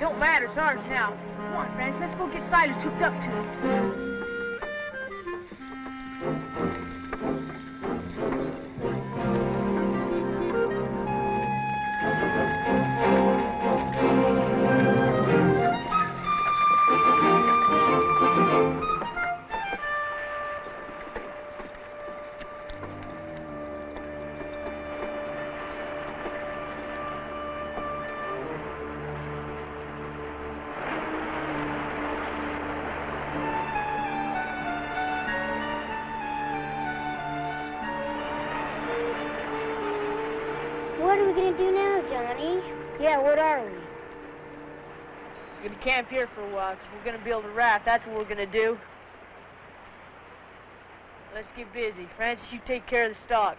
Don't matter, it's ours now. Come on, Francis, let's go get Silas hooked up to it. What are we going to do now, Johnny? Yeah, what are we? We're gonna camp here for a while, 'cause we're gonna build a raft. That's what we're gonna do. Let's get busy. Francis, you take care of the stock.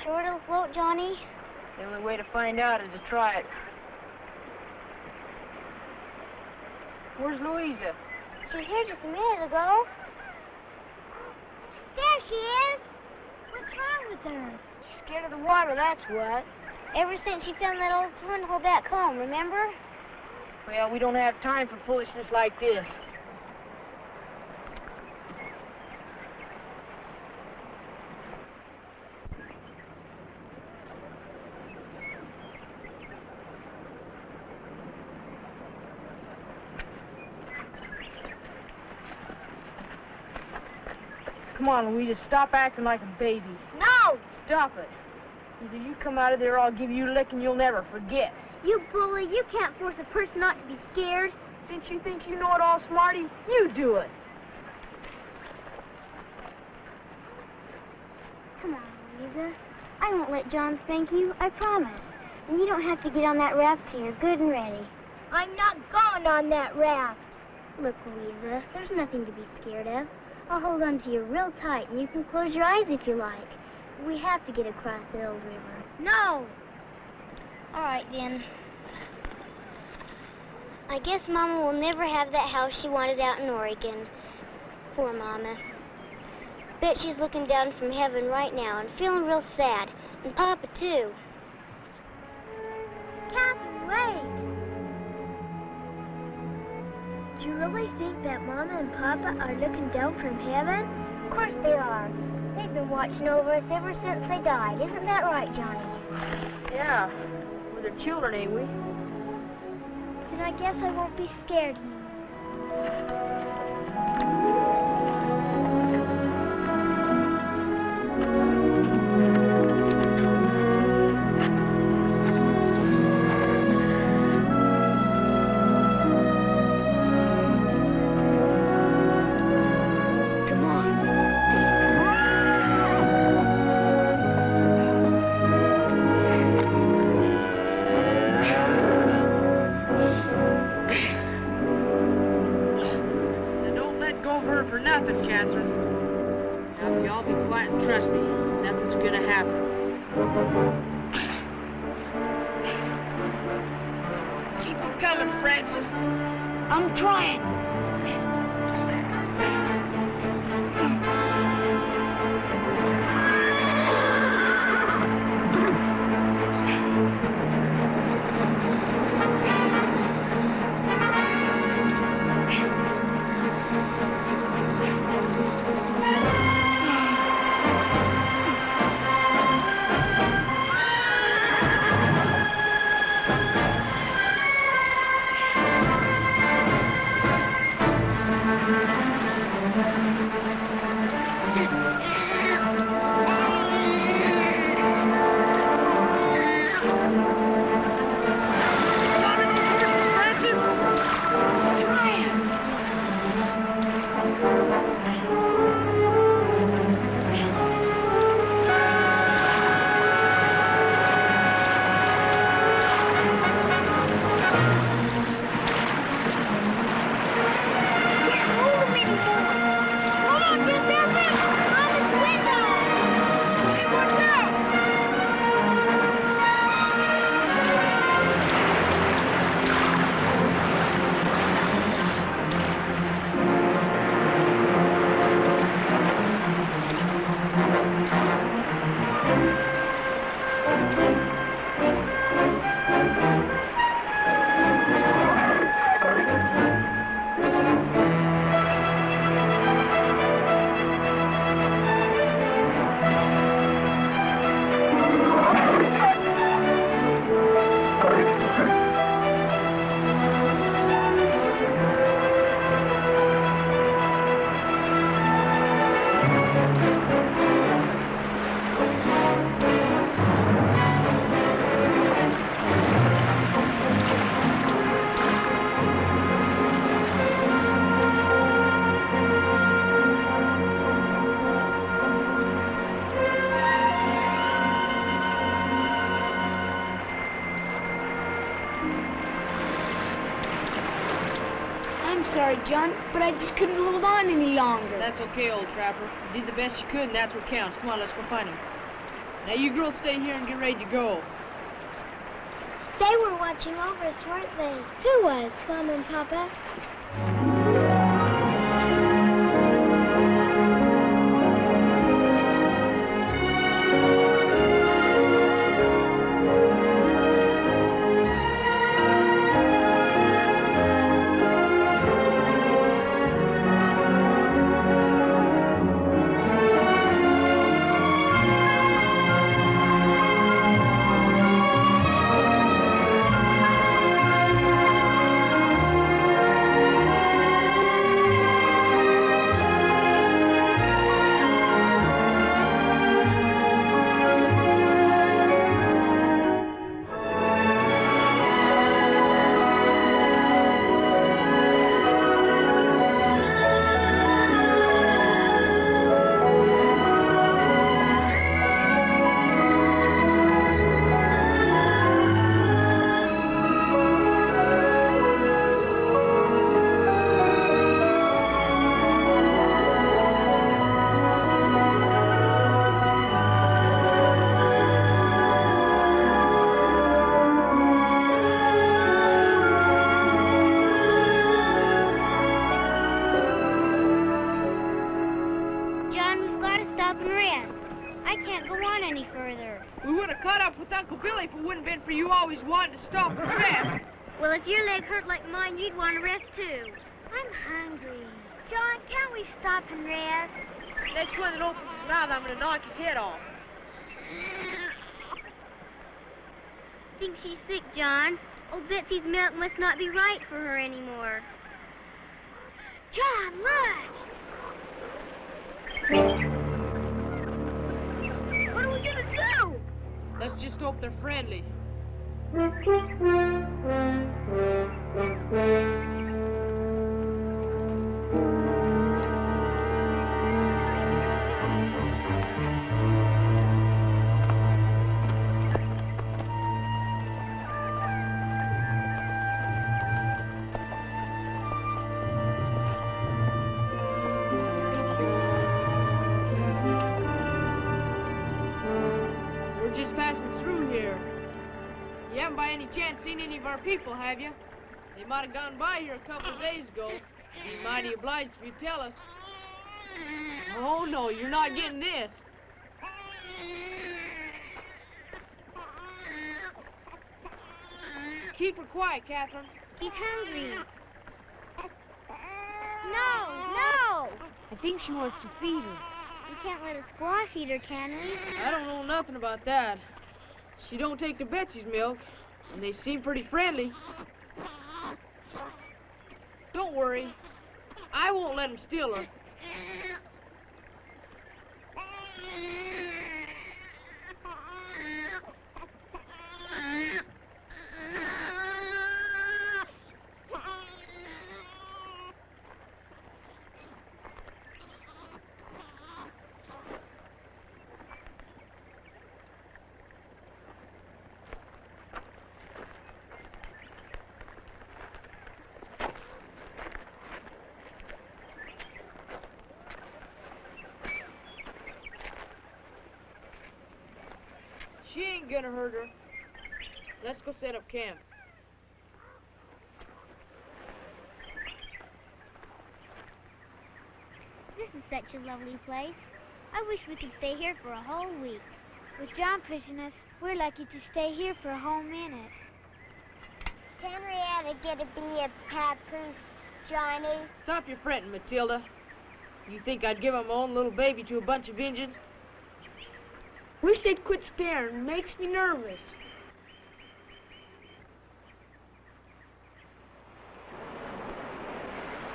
Sure it'll float, Johnny? The only way to find out is to try it. Where's Louisa? She was here just a minute ago. There she is! What's wrong with her? She's scared of the water, that's what. Ever since she found that old swimming hole back home, remember? Well, we don't have time for foolishness like this. Come on, Louisa, stop acting like a baby. No! Stop it. Either you come out of there or I'll give you a licking you'll never forget. You bully, you can't force a person not to be scared. Since you think you know it all, Smarty, you do it. Come on, Louisa. I won't let John spank you, I promise. And you don't have to get on that raft till you're good and ready. I'm not going on that raft. Look, Louisa, there's nothing to be scared of. I'll hold on to you real tight, and you can close your eyes if you like. We have to get across the old river. No! All right, then. I guess Mama will never have that house she wanted out in Oregon. Poor Mama. Bet she's looking down from heaven right now and feeling real sad. And Papa, too. Catherine, wait! Do you really think that Mama and Papa are looking down from heaven? Of course they are. They've been watching over us ever since they died. Isn't that right, Johnny? Yeah, we're their children, ain't we? Then I guess I won't be scared anymore. sorry, John, but I just couldn't hold on any longer. That's okay, old trapper. You did the best you could, and that's what counts. Come on, let's go find him. Now, you girls stay here and get ready to go. They were watching over us, weren't they? Who was? Mama and Papa. Well, if your leg hurt like mine, you'd want to rest too. I'm hungry. John, can't we stop and rest? Next one that opens his mouth, I'm going to knock his head off. Think she's sick, John. Old Betsy's milk must not be right for her anymore. John, look! What are we going to do? Let's just hope they're friendly. We're just passing through here. You haven't by any chance seen any of our people, have you? They might have gone by here a couple of days ago. Be mighty obliged if you tell us. Oh, no, you're not getting this. Keep her quiet, Catherine. He's hungry. No! I think she wants to feed her. We can't let a squaw feed her, can we? I don't know nothing about that. She don't take to Betsy's milk, and they seem pretty friendly. Don't worry. I won't let them steal her. She ain't gonna hurt her. Let's go set up camp. This is such a lovely place. I wish we could stay here for a whole week. With John pushing us, we're lucky to stay here for a whole minute. Henrietta get to be a papoose, Johnny. Stop your fretting, Matilda. You think I'd give up my own little baby to a bunch of Injuns? Wish they'd quit staring. Makes me nervous.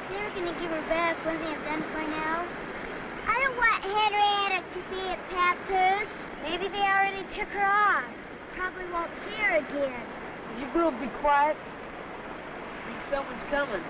They're gonna give her back when they have done for now. I don't want Henrietta to be a papoose. Maybe they already took her off. Probably won't see her again. You girls be quiet. I think someone's coming.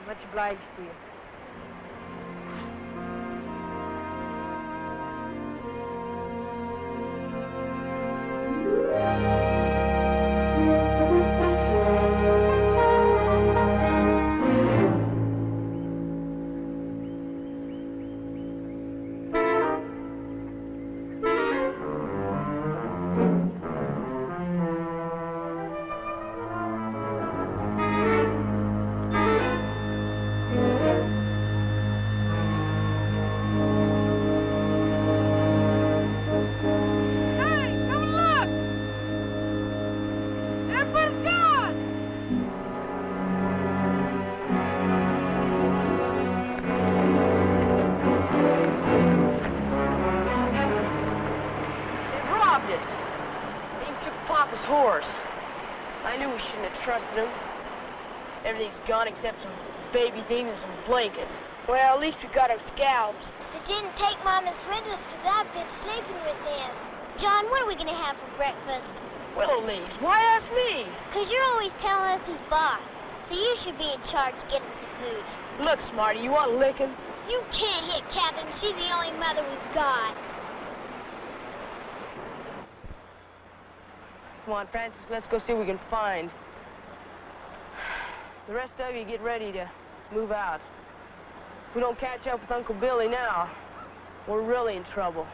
Much obliged to you. Everything's gone except some baby things and some blankets. Well, at least we got our scalps. They didn't take Mama's windows because I've been sleeping with them. John, what are we going to have for breakfast? Willow leaves. Why ask me? Because you're always telling us who's boss. So you should be in charge of getting some food. Look, Smarty, you want licking? You can't hit Catherine. She's the only mother we've got. Come on, Francis, let's go see what we can find. The rest of you get ready to move out. If we don't catch up with Uncle Billy now, we're really in trouble.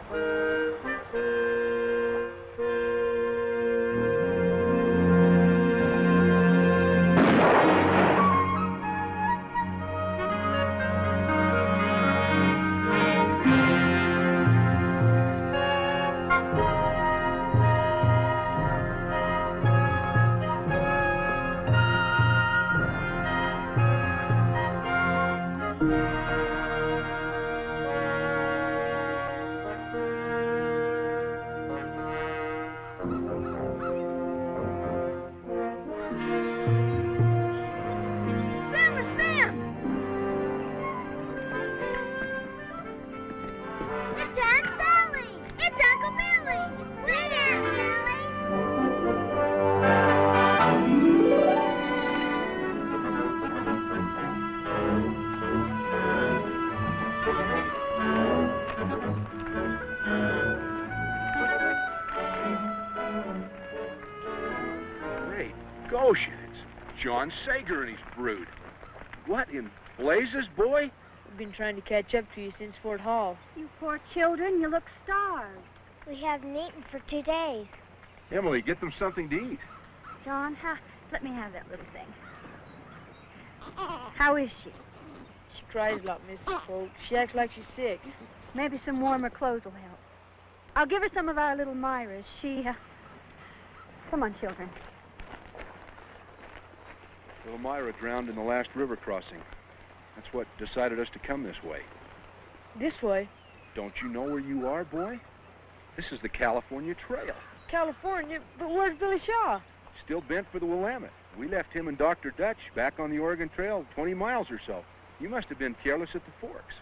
Goshen, it's John Sager and his brood. What in blazes, boy? We've been trying to catch up to you since Fort Hall. You poor children, you look starved. We haven't eaten for 2 days. Emily, get them something to eat. John, let me have that little thing. How is she? She cries a lot, Mrs. Folk. She acts like she's sick. Maybe some warmer clothes will help. I'll give her some of our little Myra's. Come on, children. Little Myra drowned in the last river crossing. That's what decided us to come this way. This way? Don't you know where you are, boy? This is the California Trail. California? But where's Billy Shaw? Still bent for the Willamette. We left him and Dr. Dutch back on the Oregon Trail 20 miles or so. You must have been careless at the forks.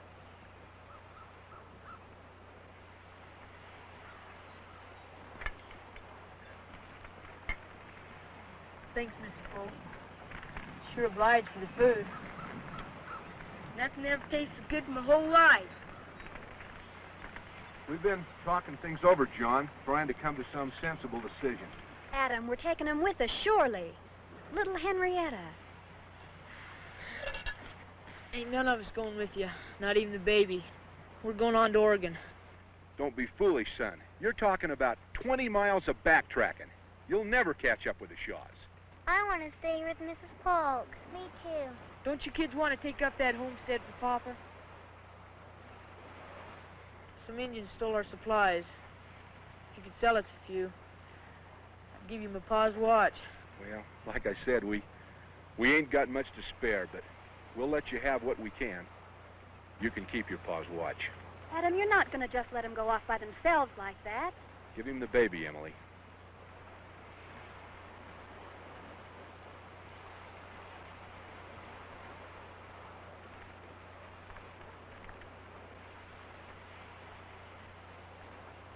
Thanks, Mrs. Folk. Sure obliged for the food. Nothing ever tastes so good in my whole life. We've been talking things over, John, trying to come to some sensible decision. Adam, we're taking him with us, surely. Little Henrietta. Ain't none of us going with you, not even the baby. We're going on to Oregon. Don't be foolish, son. You're talking about 20 miles of backtracking. You'll never catch up with the Shaws. I want to stay with Mrs. Polk. Me too. Don't you kids want to take up that homestead for Papa? Some Indians stole our supplies. If you could sell us a few, I'd give you my pa's watch. Well, like I said, we ain't got much to spare, but we'll let you have what we can. You can keep your pa's watch. Adam, you're not going to just let them go off by themselves like that. Give him the baby, Emily.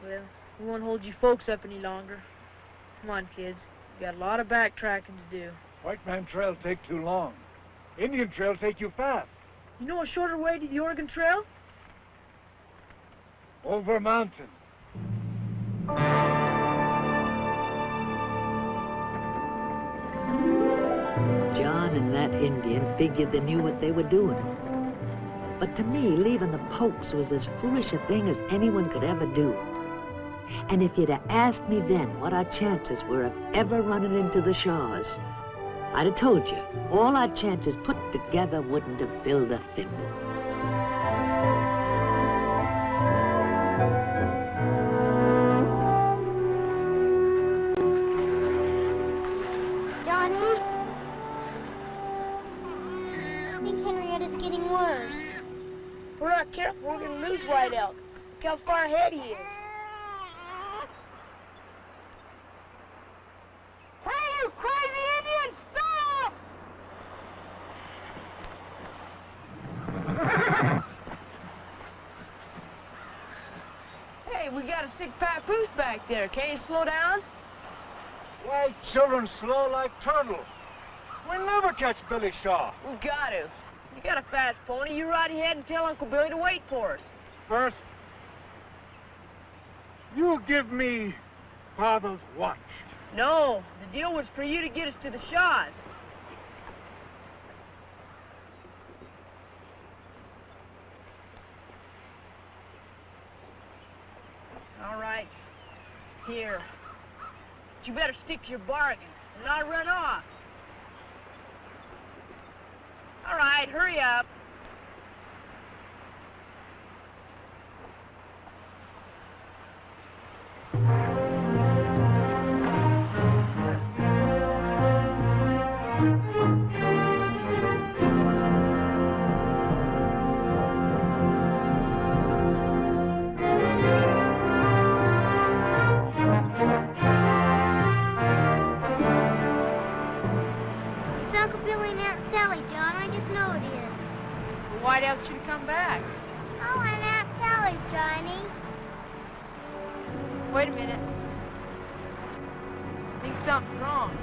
Well, we won't hold you folks up any longer. Come on, kids. We got a lot of backtracking to do. White Man Trail take too long. Indian trail take you fast. You know a shorter way to the Oregon Trail? Over mountain. John and that Indian figured they knew what they were doing. But to me, leaving the Pokes was as foolish a thing as anyone could ever do. And if you'd have asked me then what our chances were of ever running into the Shaws, I'd have told you, all our chances put together wouldn't have filled a thimble. Johnny? I think Henrietta's getting worse. If we're not careful, we're going to lose White Elk. Look how far ahead he is. Hey, you crazy Indian, stop! Hey, we got a sick papoose back there. Can't you slow down? Why, children slow like turtles. We'll never catch Billy Shaw. We got to. You got a fast pony. You ride ahead and tell Uncle Billy to wait for us. First, you give me Father's watch. No, the deal was for you to get us to the Shaws. All right. Here. But you better stick to your bargain and not run off. All right, hurry up. White Elk should have come back. Oh, and Aunt Sally, Johnny. Wait a minute. I think something's wrong.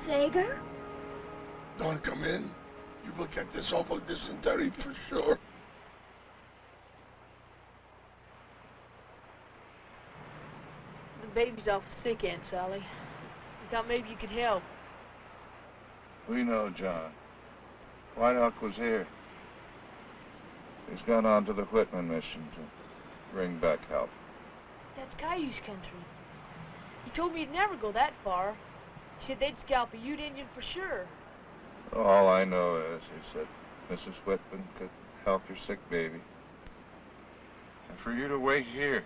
Sager? Don't come in. You will get this awful dysentery for sure. The baby's awful sick, Aunt Sally. We thought maybe you could help. We know, John. White Elk was here. He's gone on to the Whitman mission to bring back help. That's Cayuse country. He told me he'd never go that far. He said they'd scalp a Ute Indian for sure. All I know is, he said, Mrs. Whitman could help your sick baby. And for you to wait here.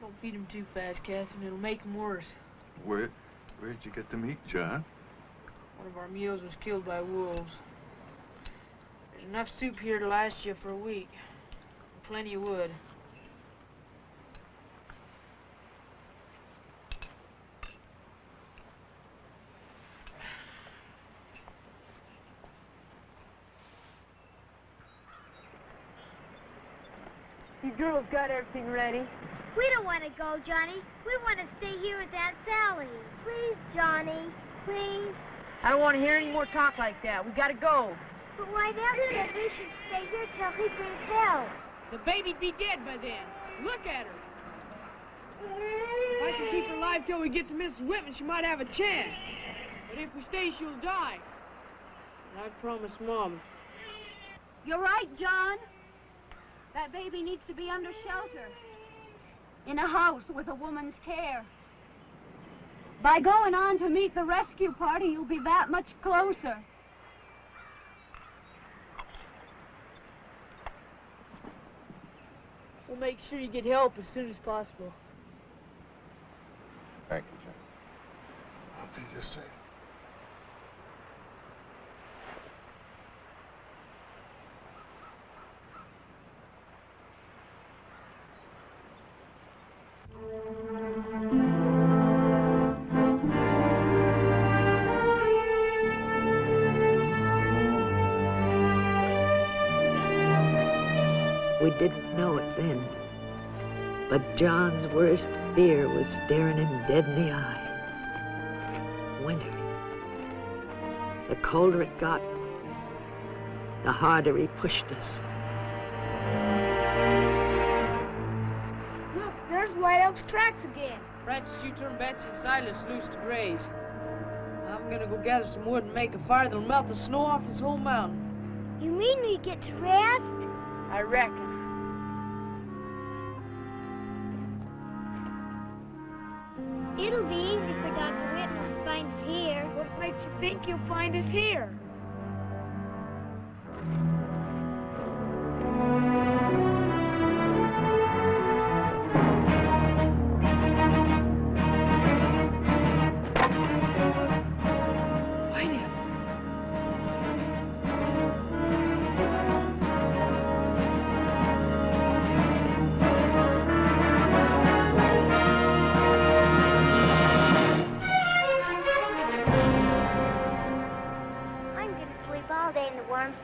Don't feed him too fast, Catherine. It'll make him worse. Where'd you get the meat, John? One of our mules was killed by wolves. There's enough soup here to last you for a week. Plenty of wood. You girls got everything ready? We don't want to go, Johnny. We want to stay here with Aunt Sally. Please, Johnny. Please. I don't want to hear any more talk like that. We gotta go. But White Elk said we should stay here till he brings help. The baby'd be dead by then. Look at her. If I can keep her alive till we get to Mrs. Whitman, she might have a chance. But if we stay, she'll die. And I promised Mom. You're right, John. That baby needs to be under shelter. In a house with a woman's care. By going on to meet the rescue party, you'll be that much closer. make sure you get help as soon as possible. Thank you, Jim. I'll be just saying. We didn't know it then, but John's worst fear was staring him dead in the eye. Winter. The colder it got, the harder he pushed us. Look, there's White Elk's tracks again. Francis, you turn Betsy and Silas loose to graze. I'm gonna go gather some wood and make a fire that'll melt the snow off this whole mountain. You mean we get to rest? I reckon. It'll be easy for Dr. Whitman to find us here. What makes you think you'll find us here?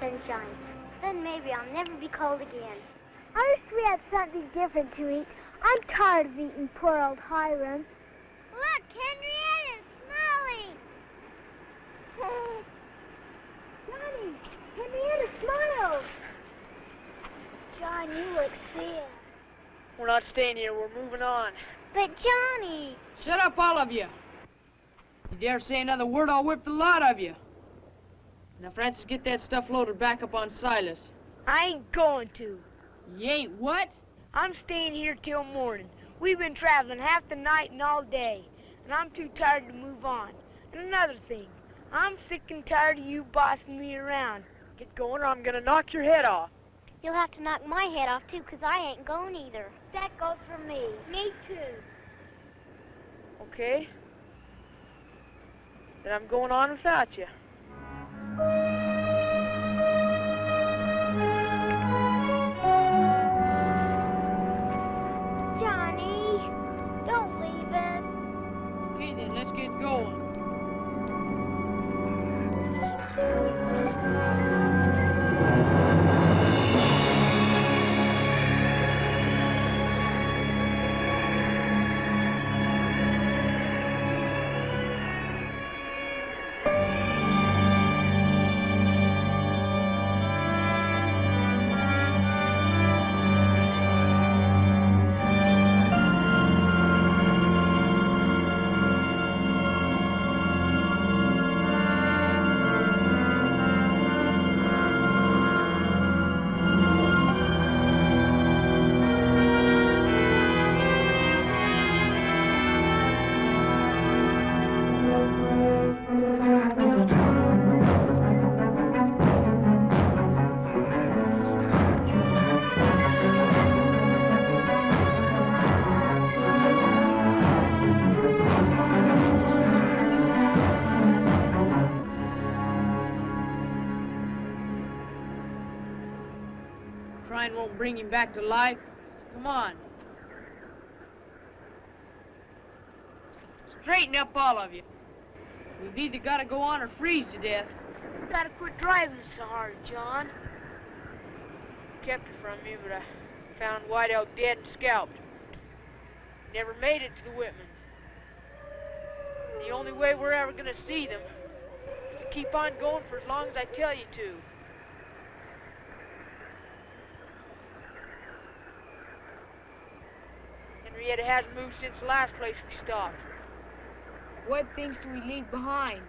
Sunshine. Then maybe I'll never be cold again. I wish we had something different to eat. I'm tired of eating poor old Hiram. Look, Henrietta's smiling. Johnny, Henrietta smiled. John, you look sad. We're not staying here. We're moving on. But Johnny. Shut up, all of you. You dare say another word, I'll whip the lot of you. Now, Francis, get that stuff loaded back up on Silas. I ain't going to. You ain't what? I'm staying here till morning. We've been traveling half the night and all day, and I'm too tired to move on. And another thing, I'm sick and tired of you bossing me around. Get going or I'm gonna knock your head off. You'll have to knock my head off, too, because I ain't going either. That goes for me. Me, too. Okay. Then I'm going on without you. Johnny, don't leave us. Okay, then, let's get going. Won't bring him back to life. Come on. Straighten up, all of you. We've either got to go on or freeze to death. Gotta quit driving so hard, John. Kept her from me, but I found White Elk dead and scalped. Never made it to the Whitmans. The only way we're ever gonna see them is to keep on going for as long as I tell you to. Henrietta hasn't moved since the last place we stopped. What things do we leave behind?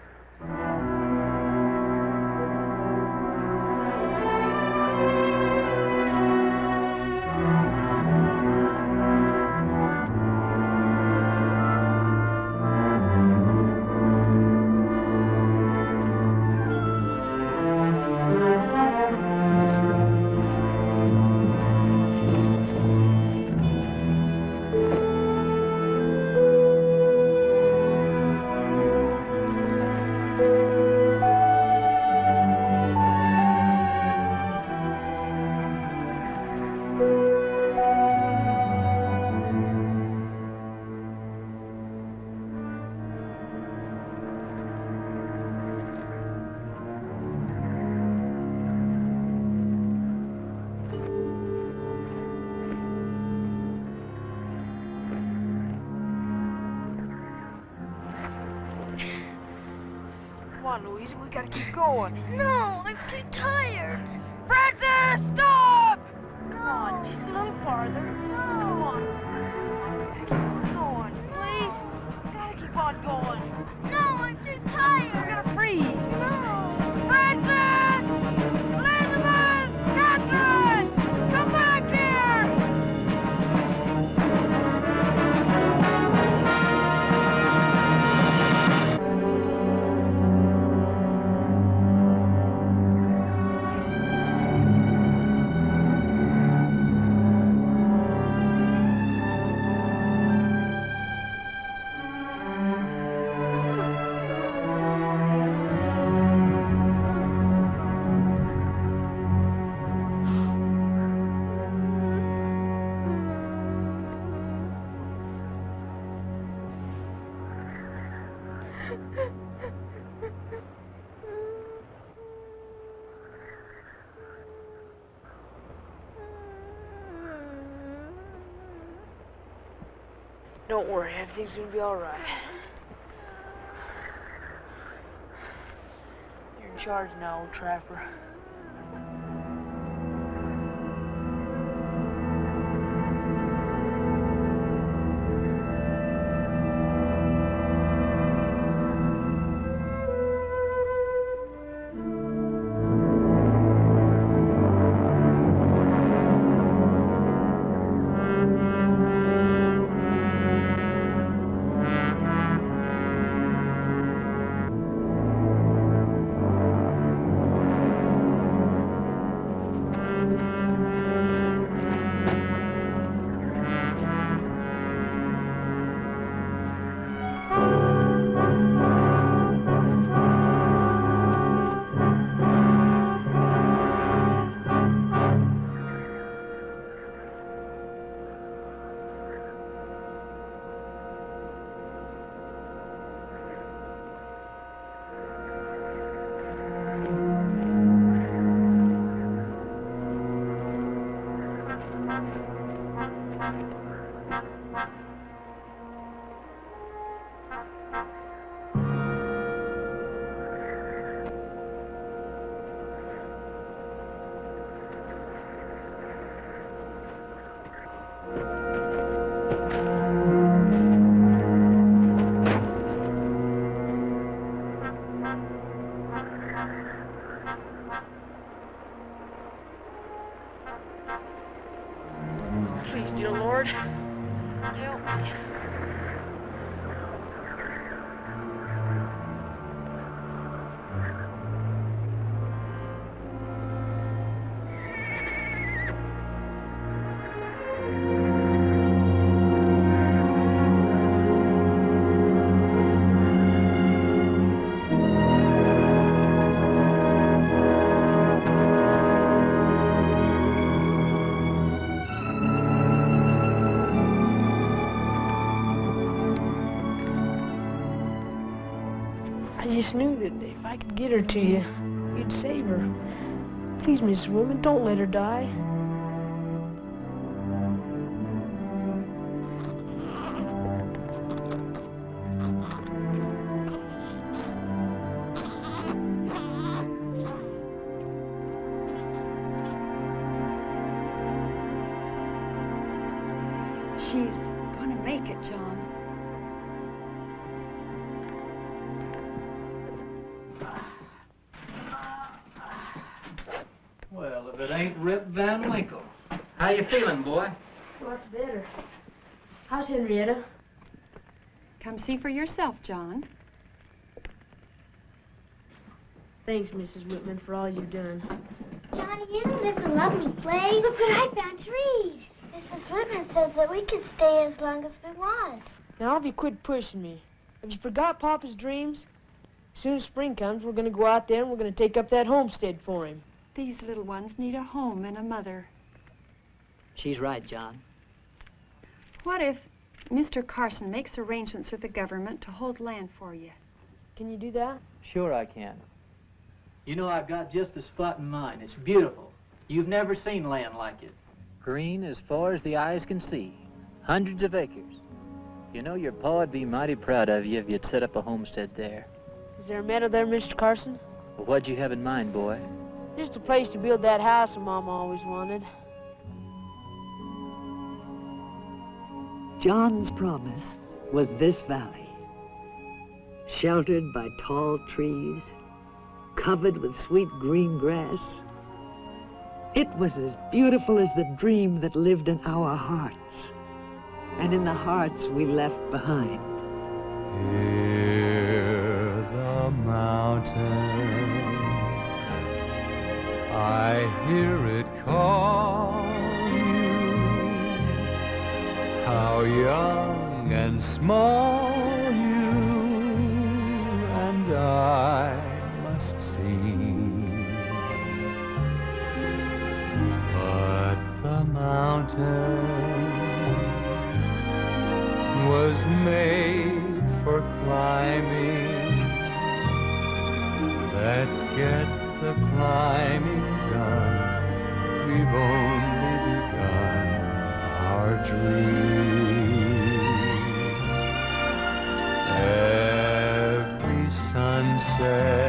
on, Louise. We gotta keep going. No, I'm too tired. Francis, stop! Come on, just a little farther. Come on. Keep on going, please. Gotta keep on going. No, I'm too tired. We're gonna freeze. No. Francis! Elizabeth! Catherine! Come back here! Don't worry, everything's gonna be all right. You're in charge now, old trapper. I just knew that if I could get her to you, you'd save her. Please, Mrs. Whitman, don't let her die. She's gonna make it, John. Well, if it ain't Rip Van Winkle. How you feeling, boy? What's better? How's Henrietta? Come see for yourself, John. Thanks, Mrs. Whitman, for all you've done. Johnny, isn't this a lovely place? Look what I found to read. Mrs. Whitman says that we can stay as long as we want. Now, if you quit pushing me. Have you forgot Papa's dreams? As soon as spring comes, we're going to go out there and we're going to take up that homestead for him. These little ones need a home and a mother. She's right, John. What if Mr. Carson makes arrangements with the government to hold land for you? Can you do that? Sure I can. You know, I've got just the spot in mind. It's beautiful. You've never seen land like it. Green as far as the eyes can see. Hundreds of acres. You know, your pa would be mighty proud of you if you'd set up a homestead there. Is Is there a meadow there, Mr. Carson? Well, what'd you have in mind, boy? Just a place to build that house that Mama always wanted. John's promise was this valley, sheltered by tall trees, covered with sweet green grass. It was as beautiful as the dream that lived in our hearts, and in the hearts we left behind. Hear the mountain, I hear it call you. How young and small you and I must seem. But the mountain was made for climbing. Let's get the climbing done. We've only begun our dream. Every sunset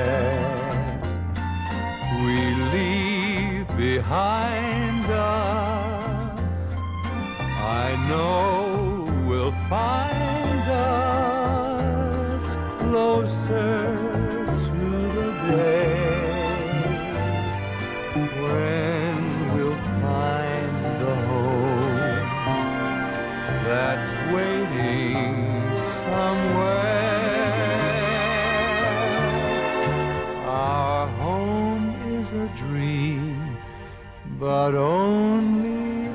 we leave behind us, I know will find us closer to the day when we'll find the home that's waiting somewhere. Our home is a dream, but only